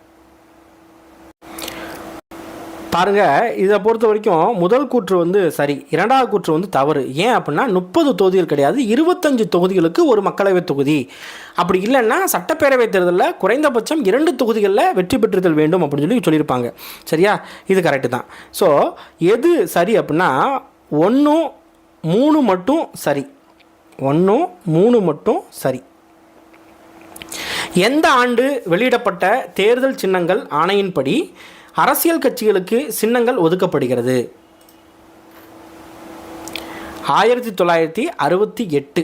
பாருங்கள், இதை பொறுத்த வரைக்கும் முதல் கூற்று வந்து சரி, 2வது கூற்று வந்து தவறு. ஏன் அப்படின்னா 30 தொகுதிகள் கிடையாது, 25 தொகுதிகளுக்கு ஒரு மக்களவை தொகுதி. அப்படி இல்லைன்னா சட்டப்பேரவை தேர்தலில் குறைந்தபட்சம் 2 தொகுதிகளில் வெற்றி பெற்றுதல் வேண்டும் அப்படின்னு சொல்லி சொல்லியிருப்பாங்க. சரியா, இது கரெக்டு தான். ஸோ எது சரி அப்படின்னா 1, 3 மட்டும் சரி. 1, 3 மட்டும் சரி. எந்த ஆண்டு வெளியிடப்பட்ட தேர்தல் சின்னங்கள் ஆணையின்படி அரசியல் கட்சிகளுக்கு சின்னங்கள் ஒதுக்கப்படுகிறது? 1968.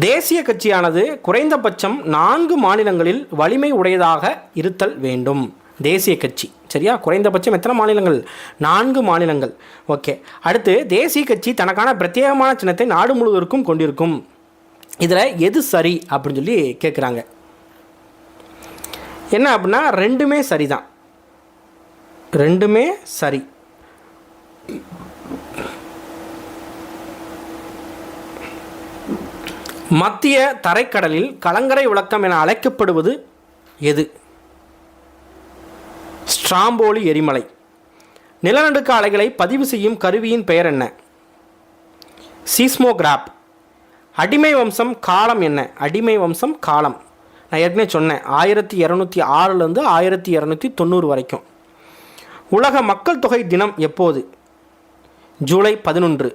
தேசிய கட்சியானது குறைந்தபட்சம் 4 மாநிலங்களில் வலிமை உடையதாக இருத்தல் வேண்டும். தேசிய கட்சி. சரியா, குறைந்தபட்சம் எத்தனை மாநிலங்கள்? 4 மாநிலங்கள். ஓகே. அடுத்து, தேசிய கட்சி தனக்கான பிரத்யேகமான சின்னத்தை நாடு முழுவதற்கும் கொண்டிருக்கும். இதில் எது சரி அப்படின்னு சொல்லி கேட்குறாங்க. என்ன அப்படின்னா 2மே சரி தான். 2மே சரி. மத்திய தரைக்கடலில் கலங்கரை விளக்கம் என அழைக்கப்படுவது எது? ஸ்ட்ராம்போலி எரிமலை. நிலநடுக்க அலைகளை பதிவு செய்யும் கருவியின் பெயர் என்ன? சீஸ்மோகிராப். அடிமை வம்சம் காலம் என்ன? அடிமை வம்சம் காலம் நான் ஏற்கனவே சொன்னேன், 1206 1290 வரைக்கும். உலக மக்கள் தொகை தினம் எப்போது? ஜூலை 11.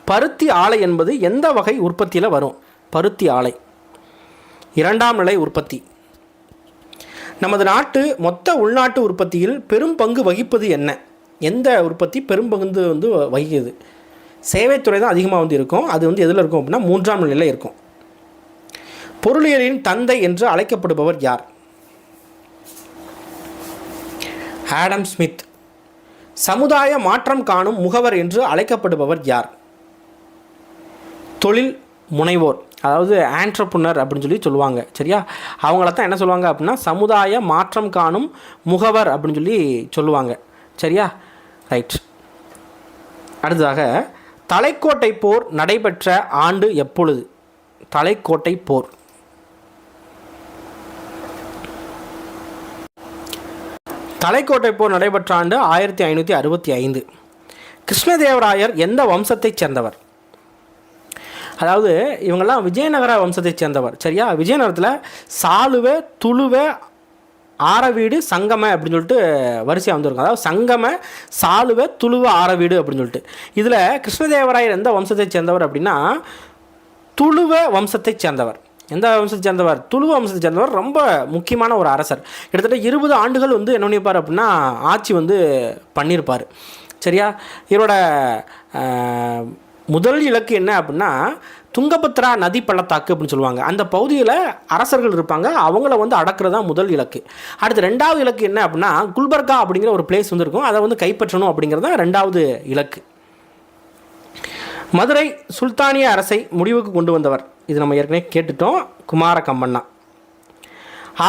பருத்தி ஆலை என்பது எந்த வகை உற்பத்தியில் வரும்? பருத்தி ஆலை 2ஆம் நிலை உற்பத்தி. நமது நாட்டு மொத்த உள்நாட்டு உற்பத்தியில் பெரும் பங்கு வகிப்பது என்ன? எந்த உற்பத்தி பெரும் பங்கு வந்து வகிக்குது? சேவைத்துறை தான் அதிகமாக வந்து இருக்கும். அது வந்து எதில் இருக்கும் அப்படின்னா 3ஆம் நிலையில் இருக்கும். பொருளியலின் தந்தை என்று அழைக்கப்படுபவர் யார்? Adam Smith. சமுதாய மாற்றம் காணும் முகவர் என்று அழைக்கப்படுபவர் யார்? தொழில் முனைவோர், அதாவது ஆண்டர்ப்ரனர் அப்படின்னு சொல்லி சொல்லுவாங்க. சரியா, அவங்கள தான் என்ன சொல்லுவாங்க அப்படின்னா சமுதாய மாற்றம் காணும் முகவர் அப்படின்னு சொல்லி சொல்லுவாங்க. சரியா, ரைட். அடுத்ததாக, தலைக்கோட்டை போர் நடைபெற்ற ஆண்டு எப்பொழுது? தலைக்கோட்டை போர் தலைக்கோட்டை போர் நடைபெற்ற ஆண்டு 1565. கிருஷ்ணதேவராயர் எந்த வம்சத்தைச் சேர்ந்தவர்? அதாவது இவங்கெல்லாம் விஜயநகர வம்சத்தைச் சேர்ந்தவர். சரியா, விஜயநகரத்தில் சாளுவ, துளுவ, ஆரவீடு, சங்கம அப்படின்னு சொல்லிட்டு வரிசையாக வந்துருக்கும். அதாவது சங்கம, சாளுவ, துளுவ, ஆரவீடு அப்படின்னு சொல்லிட்டு. இதில் கிருஷ்ணதேவராயர் எந்த வம்சத்தைச் சேர்ந்தவர் அப்படின்னா துளுவ வம்சத்தைச் சேர்ந்தவர். எந்த வம்சத்தை சேர்ந்தவர்? துளுவ வம்சத்தை சேர்ந்தவர். ரொம்ப முக்கியமான ஒரு அரசர். கிட்டத்தட்ட 20 ஆண்டுகள் வந்து என்ன பண்ணியிருப்பார் அப்படின்னா ஆட்சி வந்து பண்ணியிருப்பார். சரியா, இவரோட முதல் இலக்கு என்ன அப்படின்னா துங்கபத்ரா நதி பள்ளத்தாக்கு அப்படின்னு சொல்லுவாங்க. அந்த பகுதியில் அரசர்கள் இருப்பாங்க, அவங்கள வந்து அடக்கிறது தான் முதல் இலக்கு. அடுத்து ரெண்டாவது இலக்கு என்ன அப்படின்னா குல்பர்கா அப்படிங்கிற ஒரு பிளேஸ் வந்து இருக்கும், அதை வந்து கைப்பற்றணும் அப்படிங்கிறது தான் ரெண்டாவது இலக்கு. மதுரை சுல்தானிய அரசை முடிவுக்கு கொண்டு வந்தவர், இது நம்ம ஏற்கனவே கேட்டுட்டோம், குமார கம்மண்ணா.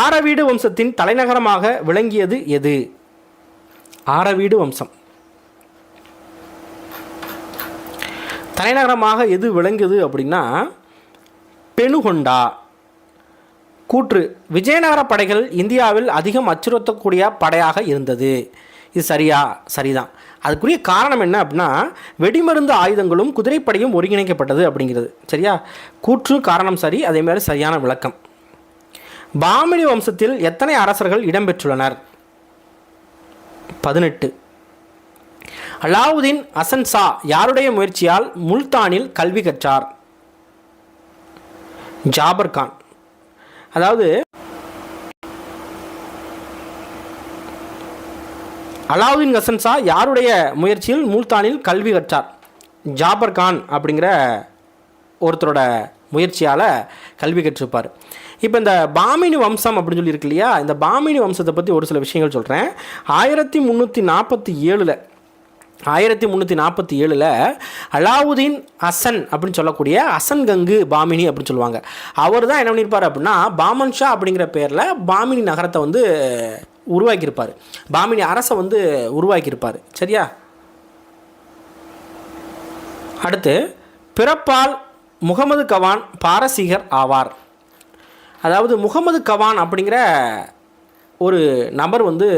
ஆரவீடு வம்சத்தின் தலைநகரமாக விளங்கியது எது? ஆரவீடு வம்சம் தலைநகரமாக எது விளங்குது அப்படின்னா பெனுகொண்டா. கூற்று: விஜயநகர படைகள் இந்தியாவில் அதிகம் அச்சுறுத்தக்கூடிய படையாக இருந்தது. இது சரியா? சரிதான். அதுக்குரிய காரணம் என்ன அப்படின்னா வெடிமருந்து ஆயுதங்களும் குதிரைப்படையும் ஒருங்கிணைக்கப்பட்டது அப்படிங்கிறது. சரியா? கூற்று காரணம் சரி, அதே மாதிரி சரியான விளக்கம். பாமினி வம்சத்தில் எத்தனை அரசர்கள் இடம்பெற்றுள்ளனர்? 18. அலாவுதீன் ஹசன் ஷா யாருடைய முயற்சியால் முல்தானில் கல்வி கற்றார்? ஜாபர் கான். அதாவது அலாவுதீன் ஹசன் ஷா யாருடைய முயற்சியில் முல்தானில் கல்வி கற்றார்? ஜாபர் கான் அப்படிங்கிற ஒருத்தரோட முயற்சியால் கல்வி கற்றிருப்பார். இப்போ இந்த பாமினி வம்சம் அப்படின்னு சொல்லி இருக்கு இல்லையா, இந்த பாமினி வம்சத்தை பற்றி ஒரு சில விஷயங்கள் சொல்கிறேன். 1347 அலாவுதீன் ஹசன் அப்படின்னு சொல்லக்கூடிய ஹசன் கங்கு பாமினி அப்படின்னு சொல்லுவாங்க. அவர் தான் என்ன பண்ணியிருப்பார் அப்படின்னா பாமன் ஷா அப்படிங்கிற பேரில் பாமினி நகரத்தை வந்து உருவாக்கியிருப்பார், பாமினி அரசை வந்து உருவாக்கியிருப்பார். சரியா? அடுத்து பிறப்பால் முகமது கவான் பாரசீகர் ஆவார். அதாவது முகமது கவான் அப்படிங்கிற ஒரு நபர் வந்து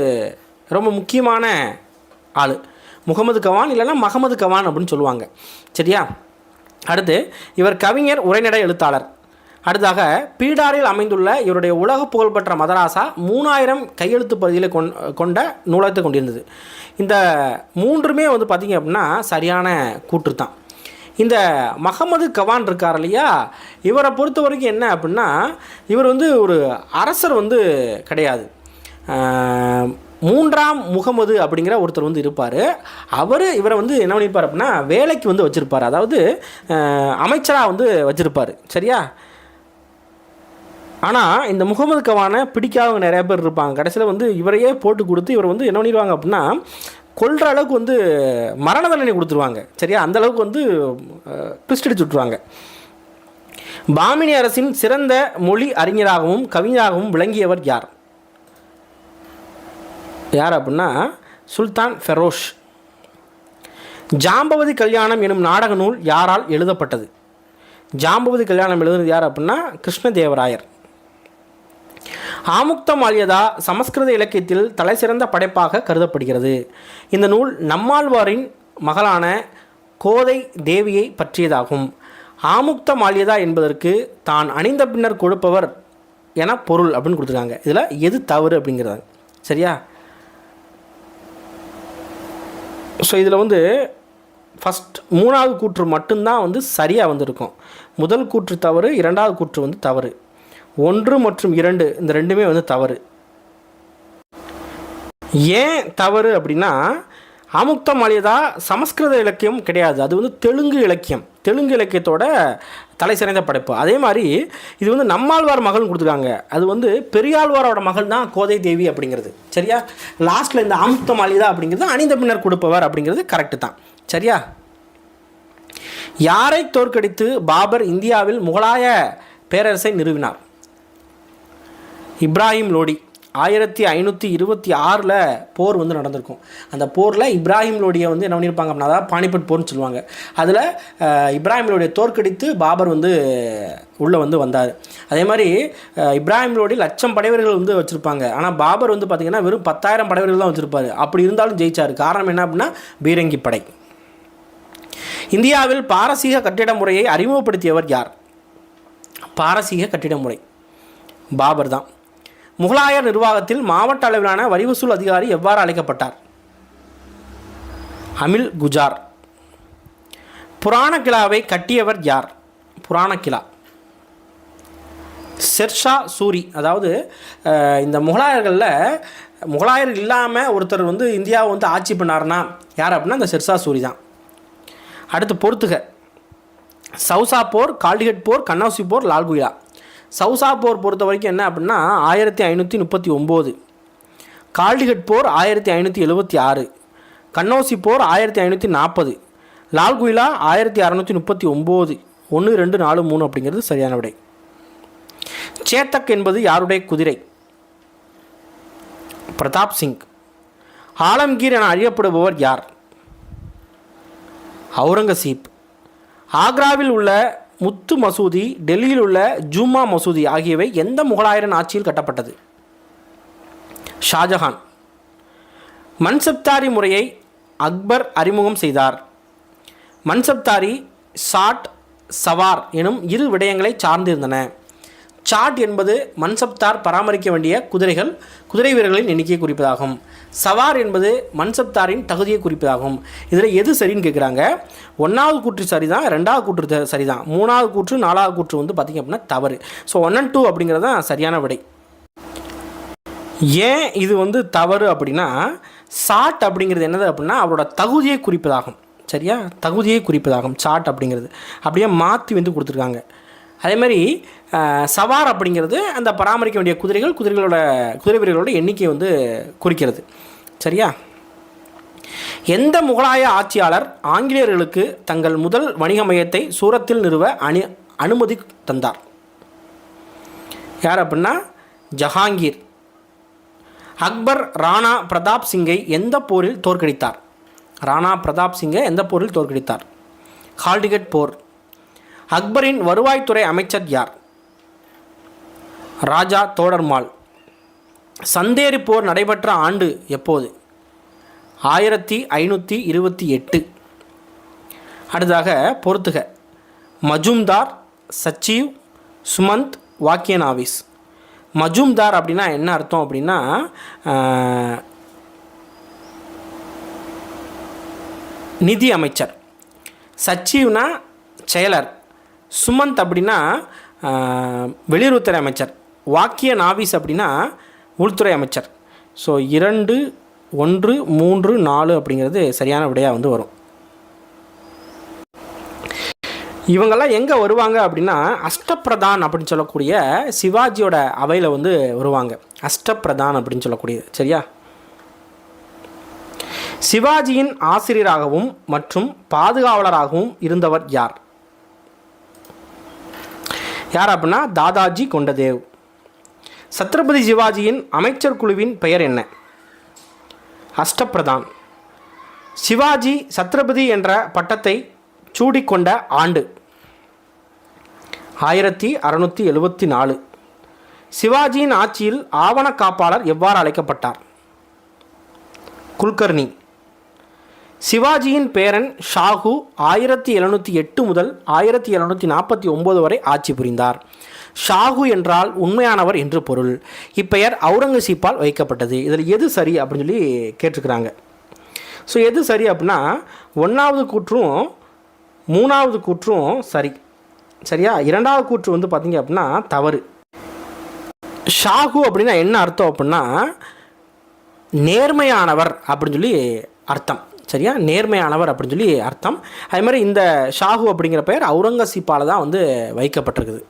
ரொம்ப முக்கியமான ஆள். முகமது கவான் இல்லைன்னா மஹமது கவான் அப்படின்னு சொல்லுவாங்க. சரியா? அடுத்து இவர் கவிஞர், உரைநடை எழுத்தாளர். அடுத்தாக பீடாரில் அமைந்துள்ள இவருடைய உலக புகழ்பெற்ற மதராசா 3000 கையெழுத்து பகுதியில் கொண்ட நூலகத்தை கொண்டிருந்தது. இந்த மூன்றுமே வந்து பார்த்திங்க அப்படின்னா சரியான கூற்று தான். இந்த மஹமது கவான் இருக்கார் இல்லையா, இவரை பொறுத்த வரைக்கும் என்ன அப்படின்னா இவர் வந்து ஒரு அரசர் வந்து கிடையாது. 3ஆம் முகமது அப்படிங்கிற ஒருத்தர் வந்து இருப்பார். இவரை வந்து என்ன பண்ணியிருப்பார் அப்படின்னா வேலைக்கு வந்து வச்சுருப்பார், அதாவது அமைச்சராக வந்து வச்சுருப்பார். சரியா? ஆனால் இந்த முகமது கவானை பிடிக்காதவங்க நிறைய பேர் இருப்பாங்க. கடைசியில் வந்து இவரையே போட்டு கொடுத்து இவர் வந்து என்ன பண்ணிடுவாங்க அப்படின்னா கொல்ற அளவுக்கு வந்து மரண தண்டனை கொடுத்துருவாங்க. சரியா? அந்தளவுக்கு வந்து ட்விஸ்ட் அடிச்சு விட்ருவாங்க. பாமினி அரசின் சிறந்த மொழி அறிஞராகவும் கவிஞராகவும் விளங்கியவர் யார்? யார் அப்படின்னா சுல்தான் ஃபெரோஷ். ஜாம்பவதி கல்யாணம் எனும் நாடக நூல் யாரால் எழுதப்பட்டது? ஜாம்பவதி கல்யாணம் எழுதுனது யார் அப்படின்னா கிருஷ்ணதேவராயர். ஆமுக்தமால்யதா சமஸ்கிருத இலக்கியத்தில் தலைசிறந்த படைப்பாக கருதப்படுகிறது. இந்த நூல் நம்மாழ்வாரின் மகளான கோதை தேவியை பற்றியதாகும். ஆமுக்தமால்யதா என்பதற்கு தான் அணிந்த பின்னர் கொடுப்பவர் என பொருள் அப்படின்னு கொடுத்துருக்காங்க. இதில் எது தவறு அப்படிங்கிறாங்க. சரியா? ஸோ இதில் வந்து ஃபஸ்ட் 3வது கூற்று மட்டும்தான் வந்து சரியாக வந்திருக்கும். முதல் கூற்று தவறு, 2வது கூற்று வந்து தவறு. 1 மற்றும் 2 இந்த ரெண்டுமே வந்து தவறு. ஏன் தவறு அப்படின்னா ஆமுக்தமால்யதா சமஸ்கிருத இலக்கியம் கிடையாது, அது வந்து தெலுங்கு இலக்கியம், தெலுங்கு இலக்கியத்தோட தலை சிறந்த படைப்பு. அதே மாதிரி இது வந்து நம்மாழ்வார் மகள்னு கொடுத்துருக்காங்க, அது வந்து பெரியாழ்வாரோட மகள் தான் கோதை தேவி அப்படிங்கிறது. சரியா? லாஸ்ட்டில் இந்த ஆமுக்தமால்யதா அப்படிங்கிறது அணிந்த பின்னர் கொடுப்பவர் அப்படிங்கிறது கரெக்டு தான். சரியா? யாரை தோற்கடித்து பாபர் இந்தியாவில் முகலாய பேரரசை நிறுவினார்? இப்ராஹிம் லோடி. 1526 போர் வந்து நடந்திருக்கும். அந்த போரில் இப்ராஹிம் லோடியை வந்து என்ன பண்ணியிருப்பாங்க அப்படின்னா அதாவது பானிபட் போர்னு சொல்லுவாங்க. அதில் இப்ராஹிம் லோடியை தோற்கடித்து பாபர் வந்து உள்ளே வந்து வந்தார். அதே மாதிரி இப்ராஹிம் லோடி 1,00,000 படைவர்கள் வந்து வச்சுருப்பாங்க. ஆனால் பாபர் வந்து பார்த்திங்கன்னா வெறும் 10,000 படைவர்கள் தான் வச்சுருப்பார். அப்படி இருந்தாலும் ஜெயிச்சார். காரணம் என்ன அப்படின்னா பீரங்கி படை. இந்தியாவில் பாரசீக கட்டிட முறையை அறிமுகப்படுத்தியவர் யார்? பாரசீக கட்டிட முறை பாபர் தான். முகலாயர் நிர்வாகத்தில் மாவட்ட அளவிலான வரி வசூல் அதிகாரி எவ்வாறு அழைக்கப்பட்டார்? அமில் குஜார். புராண கிலாவை கட்டியவர் யார்? புராண கிலா ஷெர்ஷா சூரி. அதாவது இந்த முகலாயர் இல்லாமல் ஒருத்தர் வந்து இந்தியாவை வந்து ஆட்சி பண்ணார்னா யார் அப்படின்னா இந்த ஷெர்ஷா சூரி தான். அடுத்து சவுசா போர், கால்டிகட் போர், கன்னௌசி போர், லால்குயிலா. சவுசா போர் பொறுத்த வரைக்கும் என்ன அப்படின்னா 1539, கால்டிகட் போர் 1576, கன்னௌசி போர் 1540, லால்குயிலா 1639. 1, 2, 4, 3 அப்படிங்கிறது சரியான விடை. சேத்தக் என்பது யாருடைய குதிரை? பிரதாப் சிங். ஆலம்கீர் என அறியப்படுபவர் யார்? அவுரங்கசீப். ஆக்ராவில் உள்ள முத்து மசூதி, டெல்லியில் உள்ள ஜூமா மசூதி ஆகியவை எந்த முகலாயரின் ஆட்சியில் கட்டப்பட்டது? ஷாஜஹான். மன்சப்தாரி முறையை அக்பர் அறிமுகம் செய்தார். மன்சப்தாரி, சாட், சவார் எனும் இரு விடயங்களை சார்ந்திருந்தன. சாட் என்பது மன்சப்தார் பராமரிக்க வேண்டிய குதிரை வீரர்களின் எண்ணிக்கையை குறிப்பதாகும். சவார் என்பது மன்சப்தாரின் தகுதியை குறிப்பதாகும். இதில் எது சரின்னு கேட்குறாங்க. 1வது கூற்று சரிதான், 2வது கூற்று சரிதான், 3வது கூற்று 4வது கூற்று வந்து பார்த்திங்க அப்படின்னா தவறு. ஸோ 1 and 2 அப்படிங்கிறது தான் சரியான விடை. ஏன் இது வந்து தவறு அப்படின்னா, சாட் அப்படிங்கிறது என்னது அப்படின்னா அவரோட தகுதியை குறிப்பதாகும். சரியா, தகுதியை குறிப்பதாகும் சாட் அப்படிங்கிறது. அப்படியே மாற்றி வந்து கொடுத்துருக்காங்க. அதேமாதிரி சவார் அப்படிங்கிறது அந்த பராமரிக்க வேண்டிய குதிரை வீரர்களோட எண்ணிக்கையை வந்து குறிக்கிறது. சரியா. எந்த முகலாய ஆட்சியாளர் ஆங்கிலேயர்களுக்கு தங்கள் முதல் வணிக மையத்தை சூரத்தில் நிறுவ அனுமதி தந்தார்? யார் அப்படின்னா ஜஹாங்கீர். அக்பர் ராணா பிரதாப் சிங்கை எந்த போரில் தோற்கடித்தார்? கால்டிகட் போர். அக்பரின் வருவாய்த்துறை அமைச்சர் யார்? ராஜா தோடர்மால். சந்தேரி போர் நடைபெற்ற ஆண்டு எப்போது? 1528. அடுத்ததாக பொறுத்துக. மஜும்தார், சச்சீவ், சுமந்த், வாக்கியநாவிஸ். மஜும்தார் அப்படின்னா என்ன அர்த்தம் அப்படின்னா நிதி அமைச்சர். சச்சீவ்னா செயலர். சுமந்த் அப்படின்னா வெளியுறவுத்துறை அமைச்சர். வாக்கிய நாவிஸ் அப்படின்னா உள்துறை அமைச்சர். ஸோ 2, 1, 3, 4 அப்படிங்கிறது சரியான விடையாக வந்து வரும். இவங்கெல்லாம் எங்கே வருவாங்க அப்படின்னா அஷ்டப்பிரதான் அப்படின்னு சொல்லக்கூடிய சிவாஜியோட அவையில் வந்து வருவாங்க. அஷ்டப்பிரதான் அப்படின்னு சொல்லக்கூடியது. சரியா. சிவாஜியின் ஆசிரியராகவும் மற்றும் பாதுகாவலராகவும் இருந்தவர் யார்? அப்படின்னா தாதாஜி கொண்டதேவ். சத்ரபதி சிவாஜியின் அமைச்சர் குழுவின் பெயர் என்ன? அஷ்டப்பிரதான். சிவாஜி சத்ரபதி என்ற பட்டத்தை சூடிக்கொண்ட ஆண்டு 1674. சிவாஜியின் ஆட்சியில் ஆவண காப்பாளர் எவ்வாறு அழைக்கப்பட்டார்? குல்கர்னி. சிவாஜியின் பேரன் ஷாஹு 1708 முதல் 1749 வரை ஆட்சி புரிந்தார். ஷாஹு என்றால் உண்மையானவர் என்று பொருள். இப்பெயர் அவுரங்கசீப்பால் வைக்கப்பட்டது. இதில் எது சரி அப்படின்னு சொல்லி கேட்டிருக்கிறாங்க. ஸோ எது சரி அப்படின்னா 1வது கூற்றும் 3வது கூற்றும் சரி. சரியா. 2வது கூற்று வந்து பார்த்திங்க அப்படின்னா தவறு. ஷாஹு அப்படின்னா என்ன அர்த்தம் அப்படின்னா நேர்மையானவர் அப்படின்னு சொல்லி அர்த்தம். சரியா, நேர்மையானவர் அப்படின்னு சொல்லி அர்த்தம். அதே மாதிரி இந்த ஷாஹு அப்படிங்கிற பெயர் அவுரங்கசீப்பால் தான் வந்து வைக்கப்பட்டிருக்குது.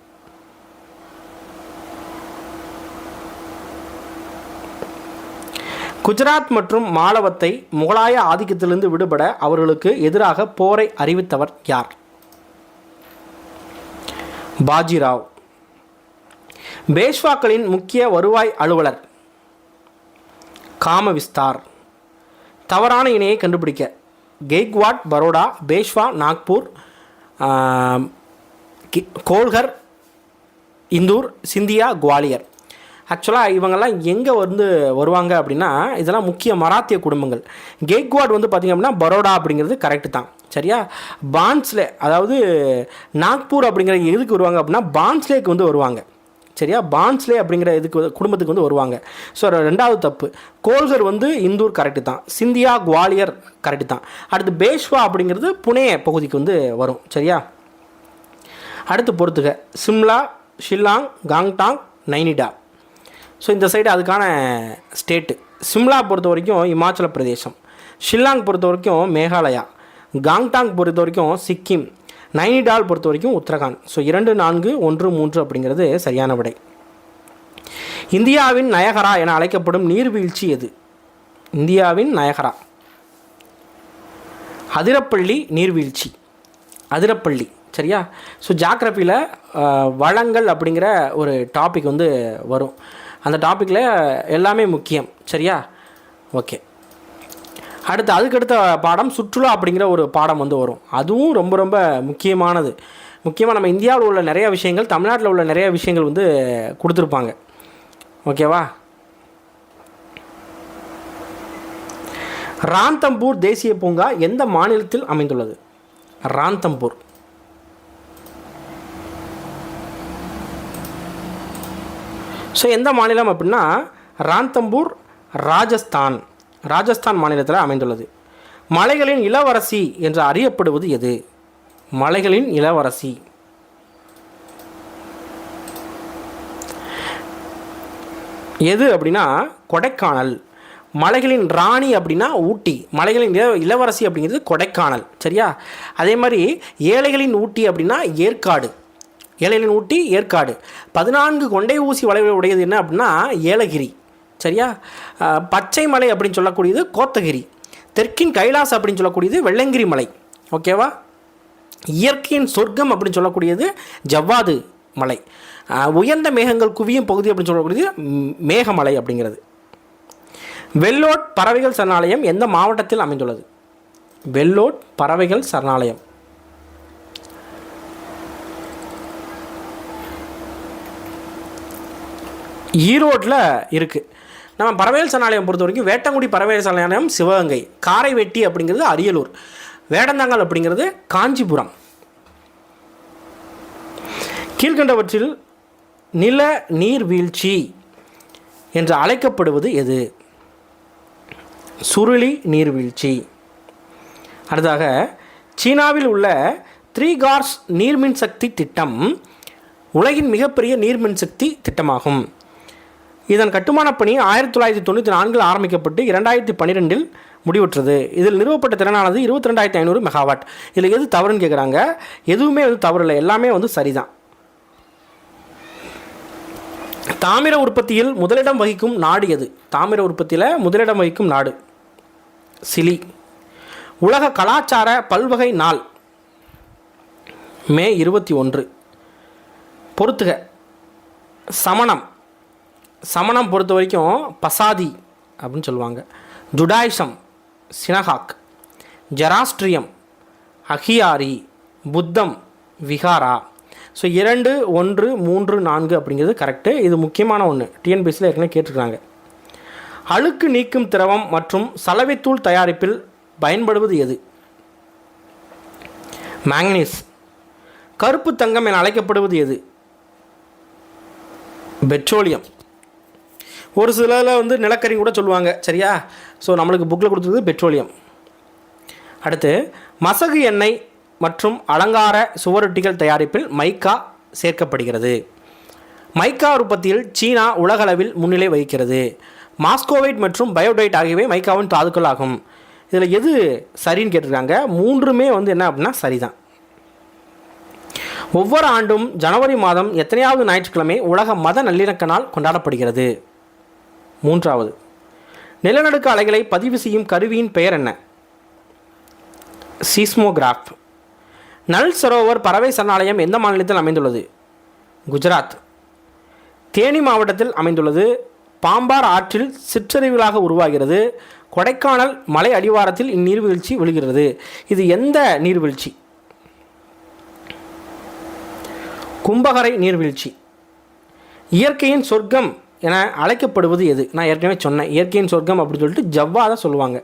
குஜராத் மற்றும் மாலவத்தை முகலாய ஆதிக்கத்திலிருந்து விடுபட அவர்களுக்கு எதிராக போரை அறிவித்தவர் யார்? பாஜிராவ். பேஷ்வாக்களின் முக்கிய வருவாய் அலுவலர்? காமவிஸ்தார். தவறான இணையை கண்டுபிடிக்க. கெய்க்வாட் பரோடா, பேஷ்வா நாக்பூர், கோல்கர் இந்தூர், சிந்தியா குவாலியர். ஆக்சுவலாக இவங்கெல்லாம் எங்கே வந்து வருவாங்க அப்படின்னா இதெல்லாம் முக்கிய மராத்திய குடும்பங்கள். கெய்க்வாட் வந்து பார்த்திங்க அப்படின்னா பரோடா அப்படிங்கிறது கரெக்டு தான். சரியா. பான்ஸ்லே, அதாவது நாக்பூர் அப்படிங்கிற எதுக்கு வருவாங்க அப்படின்னா பான்ஸ்லேக்கு வந்து வருவாங்க. சரியா. பான்ஸ்லே அப்படிங்கிற இதுக்கு குடும்பத்துக்கு வந்து வருவாங்க. ஸோ 2வது தப்பு. கோல்கர் வந்து இந்தூர் கரெக்டு தான். சிந்தியா குவாலியர் கரெக்டு தான். அடுத்து பேஷ்வா அப்படிங்கிறது புனே பகுதிக்கு வந்து வரும். சரியா. அடுத்து பொறுத்துக. சிம்லா, ஷில்லாங், காங்டாங், நைனிடா. ஸோ இந்த சைடு அதுக்கான ஸ்டேட்டு. சிம்லா பொறுத்த வரைக்கும் இமாச்சல பிரதேசம். ஷில்லாங் பொறுத்த வரைக்கும் மேகாலயா. காங்டாங் பொறுத்த வரைக்கும் சிக்கிம். நைனிடால் பொறுத்த வரைக்கும் உத்தரகாண்ட். ஸோ 2, 4, 1, 3 அப்படிங்கிறது சரியான விடை. இந்தியாவின் நயகரா என அழைக்கப்படும் நீர்வீழ்ச்சி எது? இந்தியாவின் நயகரா அதிரப்பள்ளி நீர்வீழ்ச்சி. அதிரப்பள்ளி சரியா. ஸோ ஜாகிரபியில் வளங்கள் அப்படிங்கிற ஒரு டாபிக் வந்து வரும். அந்த டாப்பிக்கில் எல்லாமே முக்கியம் சரியா. ஓகே, அதுக்கடுத்த பாடம் சுற்றுலா அப்படிங்கிற ஒரு பாடம் வந்து வரும். அதுவும் ரொம்ப ரொம்ப முக்கியமானது. முக்கியமாக நம்ம இந்தியாவில் உள்ள நிறைய விஷயங்கள், தமிழ்நாட்டில் உள்ள நிறைய விஷயங்கள் வந்து கொடுத்துருப்பாங்க. ஓகேவா. ராந்தம்பூர் தேசிய பூங்கா எந்த மாநிலத்தில் அமைந்துள்ளது? ராந்தம்பூர் ஸோ எந்த மாநிலம் அப்படின்னா ராந்தம்பூர் ராஜஸ்தான் மாநிலத்தில் அமைந்துள்ளது. மலைகளின் இளவரசி என்று அறியப்படுவது எது? மலைகளின் இளவரசி எது அப்படின்னா கொடைக்கானல். மலைகளின் ராணி அப்படின்னா ஊட்டி. மலைகளின் இளவரசி அப்படிங்கிறது கொடைக்கானல் சரியா. அதே மாதிரி ஏழைகளின் ஊட்டி அப்படின்னா ஏற்காடு. ஏழைகளின் ஊட்டி ஏற்காடு. 14 கொண்டை ஊசி வளைவுகள் உடையது என்ன அப்படின்னா ஏலகிரி சரியா. பச்சை மலை அப்படின்னு சொல்லக்கூடியது கோத்தகிரி. தெற்கின் கைலாஸ் அப்படின்னு சொல்லக்கூடியது வெள்ளங்கிரி மலை. ஓகேவா. இயற்கையின் சொர்க்கம் அப்படின்னு சொல்லக்கூடியது ஜவ்வாது மலை. உயர்ந்த மேகங்கள் குவியும் பகுதி அப்படின்னு சொல்லக்கூடியது மேகமலை அப்படிங்கிறது. வெள்ளோட் பறவைகள் சரணாலயம் எந்த மாவட்டத்தில் அமைந்துள்ளது? வெள்ளோட் பறவைகள் சரணாலயம் ஈரோட்டில் இருக்குது. நம்ம பறவைகள் சரணாலயம் பொறுத்த வரைக்கும் வேட்டங்குடி பறவைகள் சரணாலயம் சிவகங்கை, காரைவெட்டி அப்படிங்கிறது அரியலூர், வேடந்தாங்கல் அப்படிங்கிறது காஞ்சிபுரம். கீழ்கண்டவற்றில் நில நீர்வீழ்ச்சி என்று அழைக்கப்படுவது எது? சுருளி நீர்வீழ்ச்சி. அடுத்ததாக சீனாவில் உள்ள 3 கார்ஸ் நீர்மின் சக்தி திட்டம் உலகின் மிகப்பெரிய நீர்மின் சக்தி திட்டமாகும். இதன் கட்டுமானப் பணி 1994 ஆரம்பிக்கப்பட்டு 2012 முடிவுற்றது. இதில் நிறுவப்பட்ட திறனானது 22,500 மெகாவாட். இதில் எது தவறுன்னு கேட்குறாங்க. எதுவுமே வந்து தவறு இல்லை, எல்லாமே வந்து சரிதான். தாமிர உற்பத்தியில் முதலிடம் வகிக்கும் நாடு எது? தாமிர உற்பத்தியில் முதலிடம் வகிக்கும் நாடு சிலி. உலக கலாச்சார பல்வகை நாள் மே 21. பொறுத்துக. சமணம் பொறுத்த வரைக்கும் பசாதி அப்படின்னு சொல்லுவாங்க. ஜுடாயிசம் சினஹாக், ஜெராஸ்ட்ரியம் அஹியாரி, புத்தம் விகாரா. ஸோ 2, 1, 3, 4 அப்படிங்கிறது கரெக்டு. இது முக்கியமான ஒன்று, டிஎன்பிஎஸ்சியில் ஏற்கனவே கேட்டிருக்காங்க. அழுக்கு நீக்கும் திரவம் மற்றும் சலவைத்தூள் தயாரிப்பில் பயன்படுவது எது? மேங்கனீஸ். கருப்பு தங்கம் என அழைக்கப்படுவது எது? பெட்ரோலியம். ஒரு சிலரில் வந்து நிலக்கரி கூட சொல்லுவாங்க சரியா. ஸோ நம்மளுக்கு புக்கில் கொடுத்தது பெட்ரோலியம். அடுத்து மசகு எண்ணெய் மற்றும் அலங்கார சுவரொட்டிகள் தயாரிப்பில் மைக்கா சேர்க்கப்படுகிறது. மைக்கா உற்பத்தியில் சீனா உலகளவில் முன்னிலை வகிக்கிறது. மாஸ்கோவைட் மற்றும் பயோடைட் ஆகியவை மைக்காவின் தாதுக்கள் ஆகும். இதில் எது சரின்னு கேட்டிருக்காங்க. 3மே வந்து என்ன அப்படின்னா சரிதான். ஒவ்வொரு ஆண்டும் ஜனவரி மாதம் எத்தனையாவது ஞாயிற்றுக்கிழமை உலக மத நல்லிணக்க நாள் கொண்டாடப்படுகிறது? 3வது. நிலநடுக்க அலைகளை பதிவு செய்யும் கருவியின் பெயர் என்ன? சீஸ்மோகிராஃப். நல் சரோவர் பறவை சரணாலயம் எந்த மாநிலத்தில் அமைந்துள்ளது? குஜராத். தேனி மாவட்டத்தில் அமைந்துள்ளது. பாம்பார் ஆற்றில் சிற்றறிவுகளாக உருவாகிறது. கொடைக்கானல் மலை அடிவாரத்தில் இந்நீர்வீழ்ச்சி விழுகிறது. இது எந்த நீர்வீழ்ச்சி? கும்பகரை நீர்வீழ்ச்சி. இயற்கையின் சொர்க்கம் என அழைக்கப்படுவது எது? நான் ஏற்கனவே சொன்னேன், இயற்கையின் சொர்க்கம் அப்படின்னு சொல்லிட்டு ஜவ்வாதை சொல்லுவாங்க.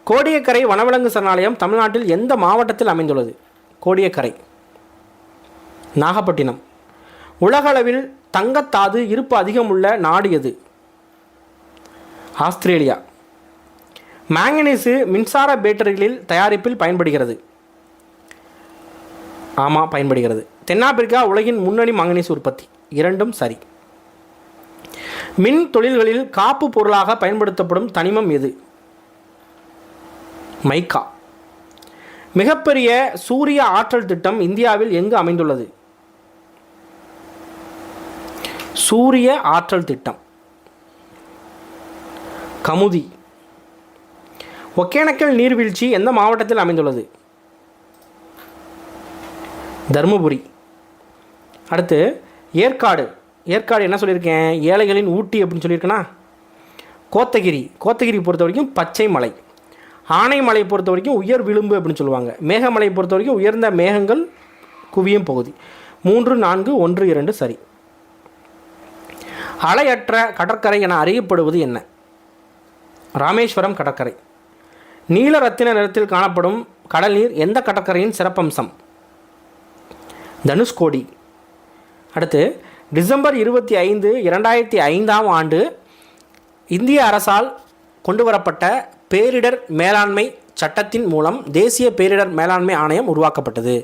கோடியக்கரை வனவிலங்கு சரணாலயம் தமிழ்நாட்டில் எந்த மாவட்டத்தில் அமைந்துள்ளது? கோடியக்கரை, நாகப்பட்டினம். உலகளவில் தங்கத்தாது இருப்பு அதிகம் உள்ள நாடு எது? ஆஸ்திரேலியா. மேங்கனீசு மின்சார பேட்டரிகளில் தயாரிப்பில் பயன்படுகிறது. ஆமாம், பயன்படுகிறது. தென்னாப்பிரிக்கா உலகின் முன்னணி மாங்கனீசு உற்பத்தி. 2ம் சரி. மின் தொழில்களில் காப்பு பொருளாக பயன்படுத்தப்படும் தனிமம் எது? மைக்கா. மிகப்பெரிய சூரிய ஆற்றல் திட்டம் இந்தியாவில் எங்கு அமைந்துள்ளது? சூரிய ஆற்றல் திட்டம் கமுதி. ஒகேனக்கல் நீர்வீழ்ச்சி எந்த மாவட்டத்தில் அமைந்துள்ளது? தருமபுரி. அடுத்து ஏற்காடு. ஏற்காடு என்ன சொல்லியிருக்கேன்? ஏழைகளின் ஊட்டி அப்படின்னு சொல்லியிருக்கேனா? கோத்தகிரி பொறுத்த வரைக்கும் பச்சை மலை. ஆனைமலை பொறுத்த வரைக்கும் உயர் விளிம்பு அப்படின்னு சொல்லுவாங்க. மேகமலை பொறுத்த வரைக்கும் உயர்ந்த மேகங்கள் குவியும் பகுதி. 3, 4, 1, 2 சரி. அலையற்ற கடற்கரை என அறியப்படுவது என்ன? ராமேஸ்வரம் கடற்கரை. நீல ரத்தின நிறத்தில் காணப்படும் கடல் நீர் எந்த கடற்கரையின் சிறப்பம்சம்? தனுஷ்கோடி. அடுத்து டிசம்பர் 25, 2005ஆம் ஆண்டு இந்திய அரசால் கொண்டு வரப்பட்ட பேரிடர் மேலாண்மை சட்டத்தின் மூலம் தேசிய பேரிடர் மேலாண்மை ஆணையம் உருவாக்கப்பட்டது.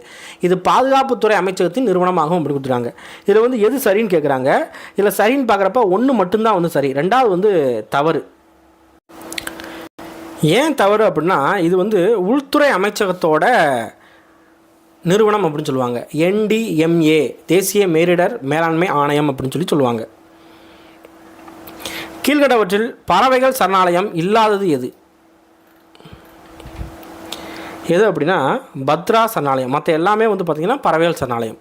இது பாதுகாப்புத்துறை அமைச்சகத்தின் நிறுவனமாகவும் அப்படி கொடுத்துருக்காங்க. இதில் எது சரின்னு கேட்குறாங்க. இதில் சரின்னு பார்க்குறப்ப ஒன்று மட்டும்தான் சரி, ரெண்டாவது தவறு. ஏன் தவறு அப்படின்னா இது உள்துறை அமைச்சகத்தோட நிறுவனம் அப்படின்னு சொல்லுவாங்க. NDMA தேசிய பேரிடர் மேலாண்மை ஆணையம் அப்படின்னு சொல்லுவாங்க. கீழ்கண்டவற்றில் பறவைகள் சரணாலயம் இல்லாதது எது? எது அப்படின்னா பத்ரா சரணாலயம். மற்ற எல்லாமே பார்த்திங்கன்னா பறவைகள் சரணாலயம்.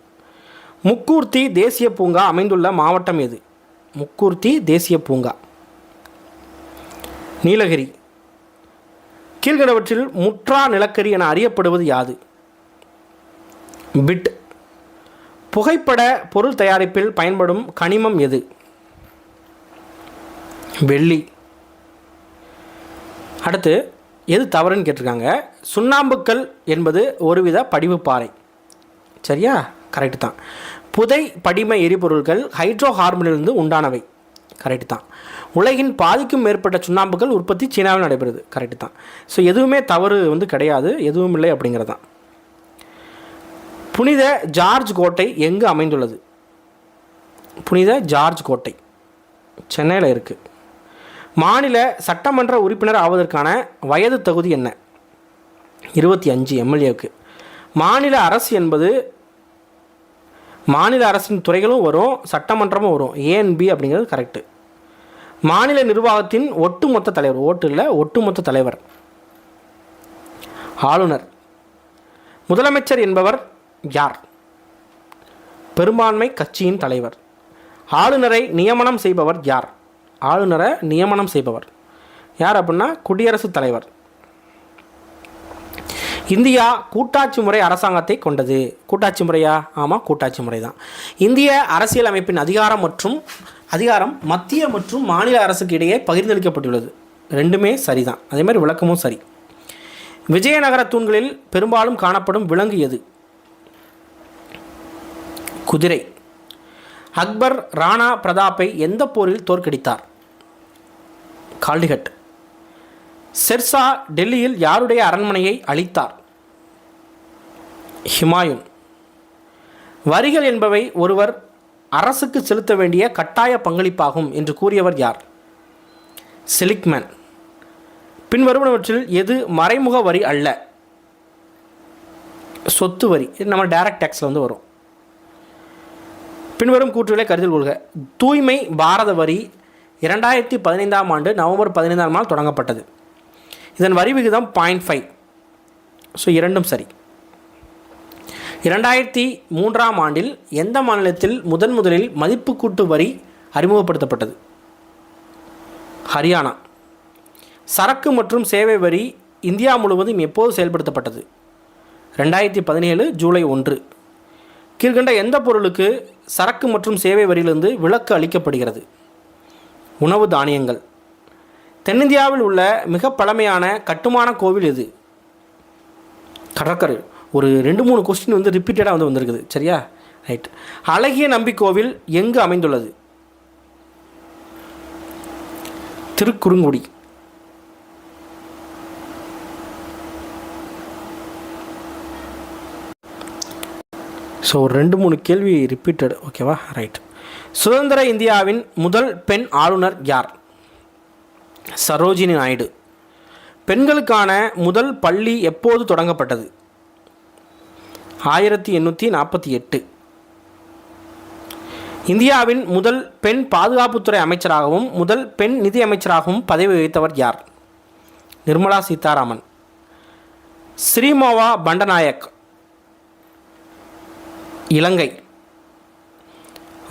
முக்கூர்த்தி தேசிய பூங்கா அமைந்துள்ள மாவட்டம் எது? முக்கூர்த்தி தேசிய பூங்கா நீலகிரி. கீழ்கண்டவற்றில் முற்றா நிலக்கரி என அறியப்படுவது யாது? பிட். புகைப்பட பொருள் தயாரிப்பில் பயன்படும் கனிமம் எது? வெள்ளி. அடுத்து எது தவறுன்னு கேட்டிருக்காங்க. சுண்ணாம்புக்கல் என்பது ஒருவித படிவுப்பாறை. சரியா? கரெக்டு தான். புதை படிம எரிபொருட்கள் ஹைட்ரோ கார்பனிலிருந்து உண்டானவை. கரெக்டு தான். உலகின் பாதிக்கும் மேற்பட்ட சுண்ணாம்புகள் உற்பத்தி சீனாவில் நடைபெறுது. கரெக்டு தான். ஸோ எதுவுமே தவறு கிடையாது, எதுவும் இல்லை அப்படிங்கிறது தான். புனித ஜார்ஜ் கோட்டை எங்கு அமைந்துள்ளது? புனித ஜார்ஜ் கோட்டை சென்னையில் இருக்குது. மாநில சட்டமன்ற உறுப்பினர் ஆவதற்கான வயது தகுதி என்ன? 25 எம்எல்ஏவுக்கு. மாநில அரசு என்பது மாநில அரசின் துறைகளும் வரும், சட்டமன்றமும் வரும். ANB அப்படிங்கிறது கரெக்டு. மாநில நிர்வாகத்தின் ஒட்டுமொத்த தலைவர், ஒட்டுமொத்த தலைவர் ஆளுநர். முதலமைச்சர் என்பவர் யார்? பெரும்பான்மை கட்சியின் தலைவர். ஆளுநரை நியமனம் செய்பவர் யார்? ஆளுநரை நியமனம் செய்பவர் யார் அப்படின்னா குடியரசுத் தலைவர். இந்தியா கூட்டாட்சி முறை அரசாங்கத்தை கொண்டது. கூட்டாட்சி முறையா? ஆமாம், கூட்டாட்சி முறை தான். இந்திய அரசியல் அமைப்பின் அதிகாரம் மத்திய மற்றும் மாநில அரசுக்கு இடையே பகிர்ந்தளிக்கப்பட்டுள்ளது. ரெண்டுமே சரிதான். அதே மாதிரி விளக்கமும் சரி. விஜயநகர தூண்களில் பெரும்பாலும் காணப்படும் விலங்கு எது? குதிரை. அக்பர் ராணா பிரதாப்பை எந்த போரில் தோற்கடித்தார்? கால்டிகட். ஷெர்ஷா டெல்லியில் யாருடைய அரண்மனையை அழித்தார்? ஹுமாயூன். வரிகள் என்பவை ஒருவர் அரசுக்கு செலுத்த வேண்டிய கட்டாய பங்களிப்பாகும் என்று கூறியவர் யார்? செலிக்மேன். பின்வருவனவற்றில் எது மறைமுக வரி அல்ல? சொத்து வரி. இது நம்ம டைரக்ட் டேக்ஸில் வரும். பின்வரும் கூற்றுகளை கருத்தில் கொள்க. தூய்மை பாரத வரி 2015ஆம் ஆண்டு நவம்பர் 15ஆம் நாள் தொடங்கப்பட்டது. இதன் வரி விகிதம் 0.5. ஸோ இரண்டும் சரி. 2003ஆம் ஆண்டில் எந்த மாநிலத்தில் முதலில் மதிப்பு கூட்டு வரி அறிமுகப்படுத்தப்பட்டது? ஹரியானா. சரக்கு மற்றும் சேவை வரி இந்தியா முழுவதும் எப்போது செயல்படுத்தப்பட்டது? 2017 ஜூலை 1. கீழ்கண்ட எந்த பொருளுக்கு சரக்கு மற்றும் சேவை வரியிலிருந்து விலக்கு அளிக்கப்படுகிறது? உணவு தானியங்கள். தென்னிந்தியாவில் உள்ள மிக பழமையான கட்டுமான கோவில் எது? கடற்கரை. ஒரு 2-3 கொஸ்டின் ரிப்பீட்டடாக வந்திருக்குது. சரியா? ரைட். அழகிய நம்பி கோவில் எங்கு அமைந்துள்ளது? திருக்குறுங்குடி. ஸோ 2-3 கேள்வி ரிப்பீட்டட். ஓகேவா? ரைட். சுதந்திர இந்தியாவின் முதல் பெண் ஆளுநர் யார்? சரோஜினி நாயுடு. பெண்களுக்கான முதல் பள்ளி எப்போது தொடங்கப்பட்டது? 1848. இந்தியாவின் முதல் பெண் பாதுகாப்புத்துறை அமைச்சராகவும் முதல் பெண் நிதி அமைச்சராகவும் பதவி வகித்தவர் யார்? Nirmala Sitharaman. Sirimavo Bandaranaike, Ilangai.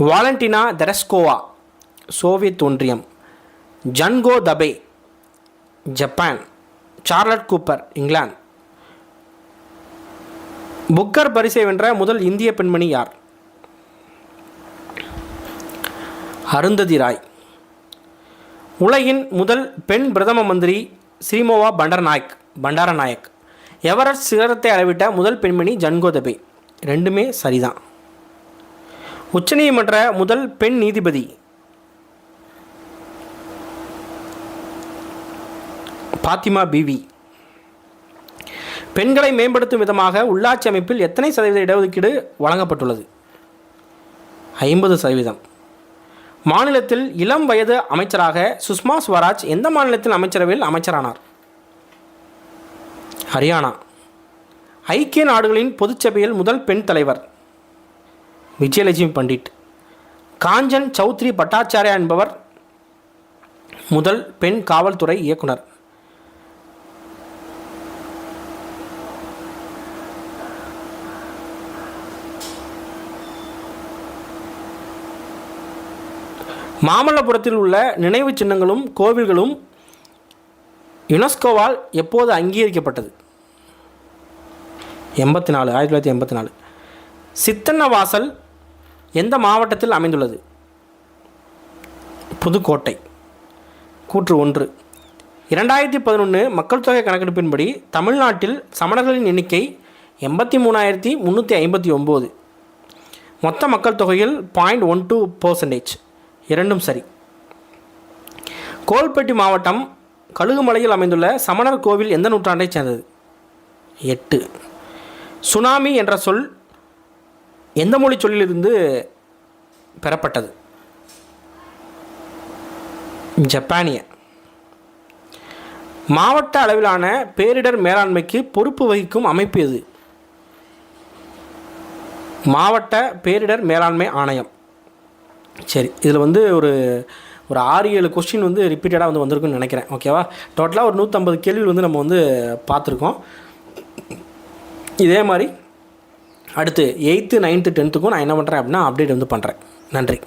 Valentina Tereshkova, Soviet ஒன்றியம். Junko Tabei, Japan. Charlotte Cooper, England. Booker பரிசை வென்ற முதல் இந்திய பெண்மணி யார்? அருந்ததி ராய். உலகின் முதல் பெண் பிரதம மந்திரி ஸ்ரீமோவா பண்டாரநாயக். எவரெஸ்ட் சிகரத்தை அளவிட்ட முதல் பெண்மணி ஜன்கோ தபே. ரெண்டுமே சரிதான். உச்சநீதிமன்ற முதல் பெண் நீதிபதி பாத்திமா பிவி. பெண்களை மேம்படுத்தும் விதமாக உள்ளாட்சி அமைப்பில் எத்தனை சதவீத இடஒதுக்கீடு வழங்கப்பட்டுள்ளது? 50%. மாநிலத்தில் இளம் வயது அமைச்சராக சுஷ்மா ஸ்வராஜ் எந்த மாநிலத்தின் அமைச்சரவையில் அமைச்சரானார்? ஹரியானா. ஐக்கிய நாடுகளின் பொதுச்சபையில் முதல் பெண் தலைவர் விஜயலட்சுமி பண்டிட். காஞ்சன் சௌத்ரி பட்டாச்சாரியா என்பவர் முதல் பெண் காவல்துறை இயக்குனர். மாமல்லபுரத்தில் உள்ள நினைவு சின்னங்களும் கோவில்களும் யுனெஸ்கோவால் எப்போது அங்கீகரிக்கப்பட்டது? 1984. சித்தன்னவாசல் எந்த மாவட்டத்தில் அமைந்துள்ளது? புதுக்கோட்டை. கூற்று 1. 2011 மக்கள் தொகை கணக்கெடுப்பின்படி தமிழ்நாட்டில் சமணர்களின் எண்ணிக்கை 83,359. மொத்த மக்கள் தொகையில் 0.12%. இரண்டும் சரி. கோல்பட்டி மாவட்டம் கழுகுமலையில் அமைந்துள்ள சமணர் கோவில் எந்த நூற்றாண்டைச் சேர்ந்தது? 8. சுனாமி என்ற சொல் எந்த மொழி சொல்லிலிருந்து பெறப்பட்டது? ஜப்பானிய. மாவட்ட அளவிலான பேரிடர் மேலாண்மைக்கு பொறுப்பு வகிக்கும் அமைப்பு எது? மாவட்ட பேரிடர் மேலாண்மை ஆணையம். சரி, இதில் வந்து ஒரு 6-7 கொஸ்டின் வந்து ரிப்பீட்டடாக வந்திருக்குன்னு நினைக்கிறேன். ஓகேவா? டோட்டலாக ஒரு 150 கேள்விகள் வந்து நம்ம வந்து பார்த்துருக்கோம். இதே மாதிரி அடுத்து 8th 9th 10th நான் என்ன பண்ணுறேன் அப்படின்னா அப்டேட் வந்து பண்ணுறேன். நன்றி.